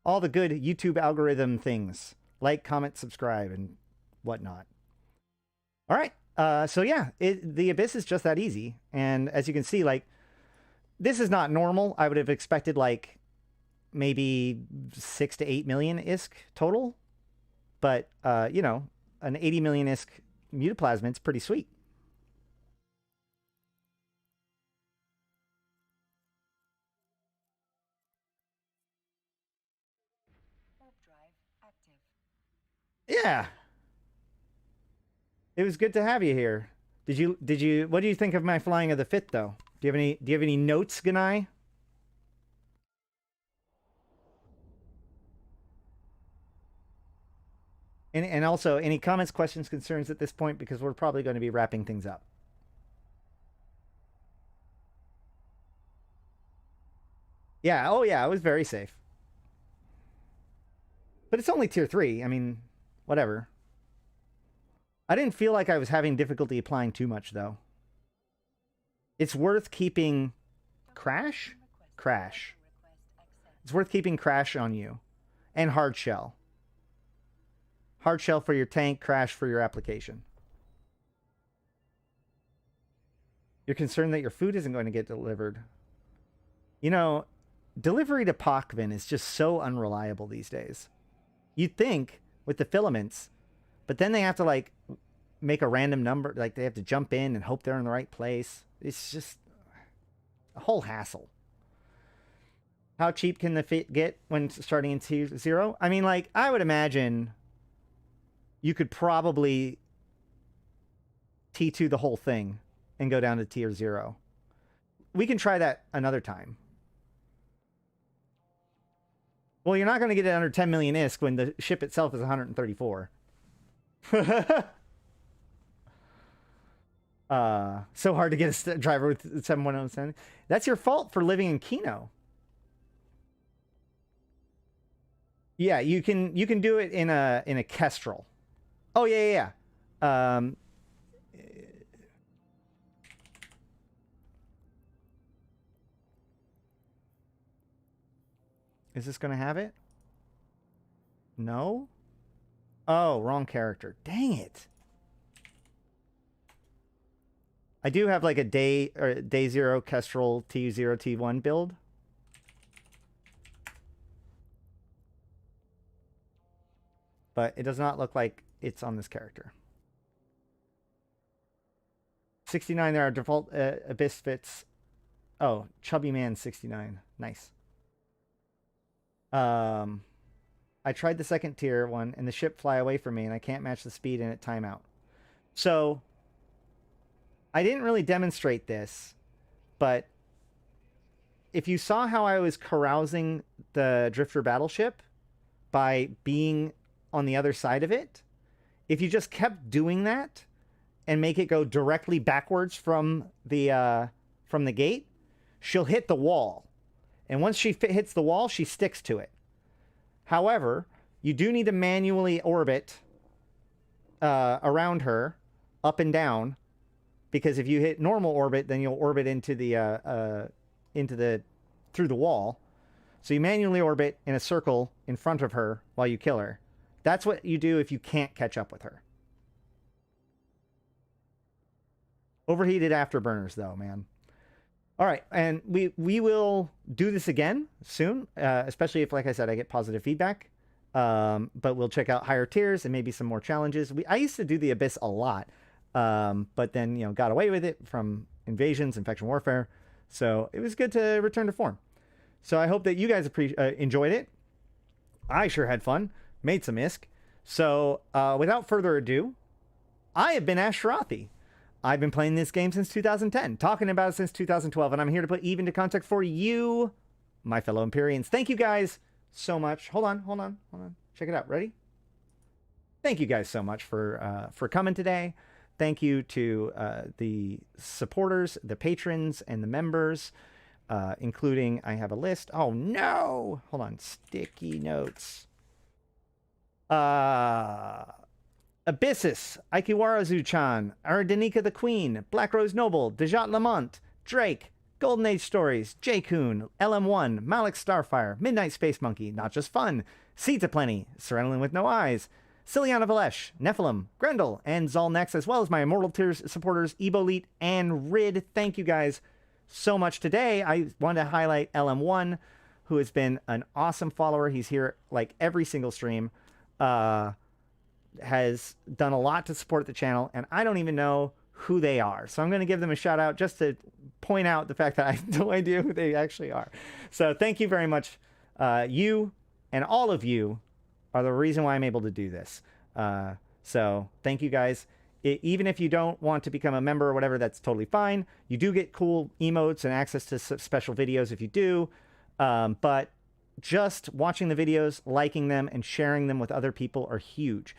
All the good YouTube algorithm things. Like, comment, subscribe, and whatnot. All right. So yeah, the Abyss is just that easy. And as you can see, like, this is not normal. I would have expected like maybe 6 to 8 million ISK total. But, you know, an 80 million ISK Mutaplasmid's pretty sweet. Yeah. It was good to have you here. Did you what do you think of my flying of the fit though? Do you have any notes, Ganai? And also any comments, questions, concerns at this point, because we're probably going to be wrapping things up. Yeah, oh yeah, it was very safe. But it's only tier 3. I mean, whatever. I didn't feel like I was having difficulty applying too much, though. It's worth keeping Crash? Crash. It's worth keeping Crash on you. And Hard Shell. Hard Shell for your tank, Crash for your application. You're concerned that your food isn't going to get delivered. You know, delivery to Pakvin is just so unreliable these days. You'd think with the filaments, but then they have to like make a random number, like they have to jump in and hope they're in the right place. It's just a whole hassle. How cheap can the fit get when starting in tier 0? I mean, like, I would imagine you could probably T2 the whole thing and go down to tier 0. We can try that another time. Well, you're not going to get it under 10 million ISK when the ship itself is 134. So hard to get a driver with 7107. That's your fault for living in Kino. Yeah, you can do it in a Kestrel. Oh yeah. Is this going to have it? No? Oh, wrong character. Dang it. I do have like a day 0 Kestrel T0 T1 build. But it does not look like it's on this character. 69, there are default Abyss fits. Oh, Chubby Man 69. Nice. I tried the second tier one and the ship fly away from me and I can't match the speed in at timeout. So I didn't really demonstrate this, but if you saw how I was carousing the Drifter battleship by being on the other side of it, if you just kept doing that and make it go directly backwards from the gate, she'll hit the wall. And once she hits the wall, she sticks to it. However, you do need to manually orbit around her, up and down, because if you hit normal orbit, then you'll orbit into the through the wall. So you manually orbit in a circle in front of her while you kill her. That's what you do if you can't catch up with her. Overheated afterburners, though, man. All right, and we will do this again soon, especially if, like I said, I get positive feedback. But we'll check out higher tiers and maybe some more challenges. I used to do the Abyss a lot, but then got away with it from invasions and faction warfare. So it was good to return to form. So I hope that you guys enjoyed it. I sure had fun. Made some ISK. So without further ado, I have been Ashrathi. I've been playing this game since 2010, talking about it since 2012, and I'm here to put Eve into context for you, my fellow Empyreans. Thank you guys so much. Hold on. Check it out. Ready? Thank you guys so much for coming today. Thank you to the supporters, the patrons, and the members, including, I have a list. Oh, no! Hold on. Sticky notes. Abyssus, Aikawarazu Chan, Arydanika the Queen, BlackRoseNoble, Dajat Lemmont, Drake, GuldanAgeStories, J. Kuhn, LM1, Malak Starfire, MidnightSpaceMonkey, Not Just Fun, Seeds Aplenty, Serenelin with No Eyes, Syliana Vel'ash, Nephilim, Grendel, and Zaul Nex, as well as my Immortal Tiers supporters, Ebo1337 and Rid. Thank you guys so much. Today, I wanted to highlight LM1, who has been an awesome follower. He's here like every single stream. Has done a lot to support the channel, and I don't even know who they are. So I'm going to give them a shout out just to point out the fact that I have no idea who they actually are. So thank you very much. You and all of you are the reason why I'm able to do this. So thank you guys. Even if you don't want to become a member or whatever, that's totally fine. You do get cool emotes and access to special videos if you do. But just watching the videos, liking them, and sharing them with other people are huge.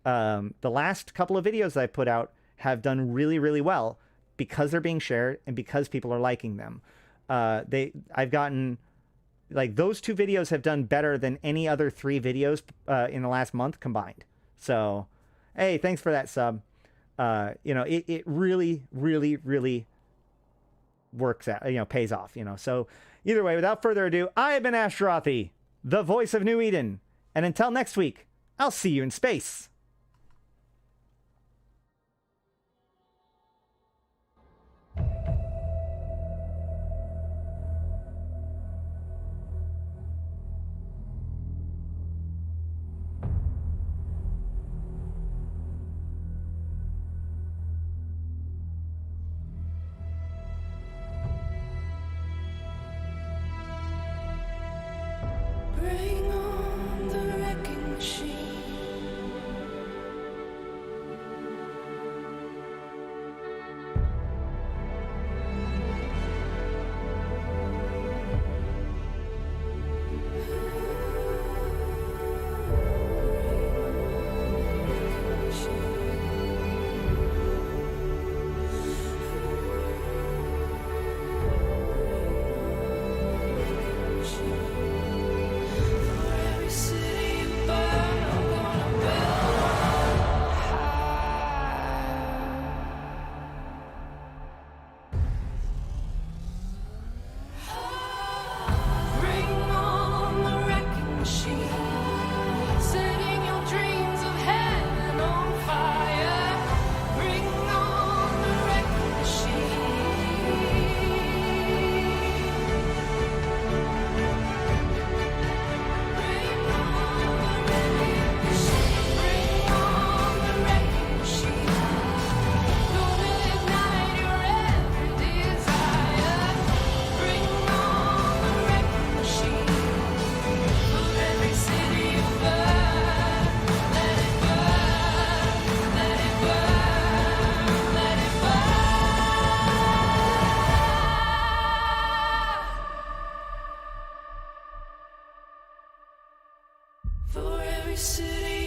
The last couple of videos I put out have done really, really well because they're being shared and because people are liking them. I've gotten, like, those 2 videos have done better than any other 3 videos in the last month combined. So, hey, thanks for that sub. You know, it really, really, really works out, you know, pays off, you know. So either way, without further ado, I have been Ashrathi, the voice of New Eden. And until next week, I'll see you in space. Bring on the wrecking machine. For every city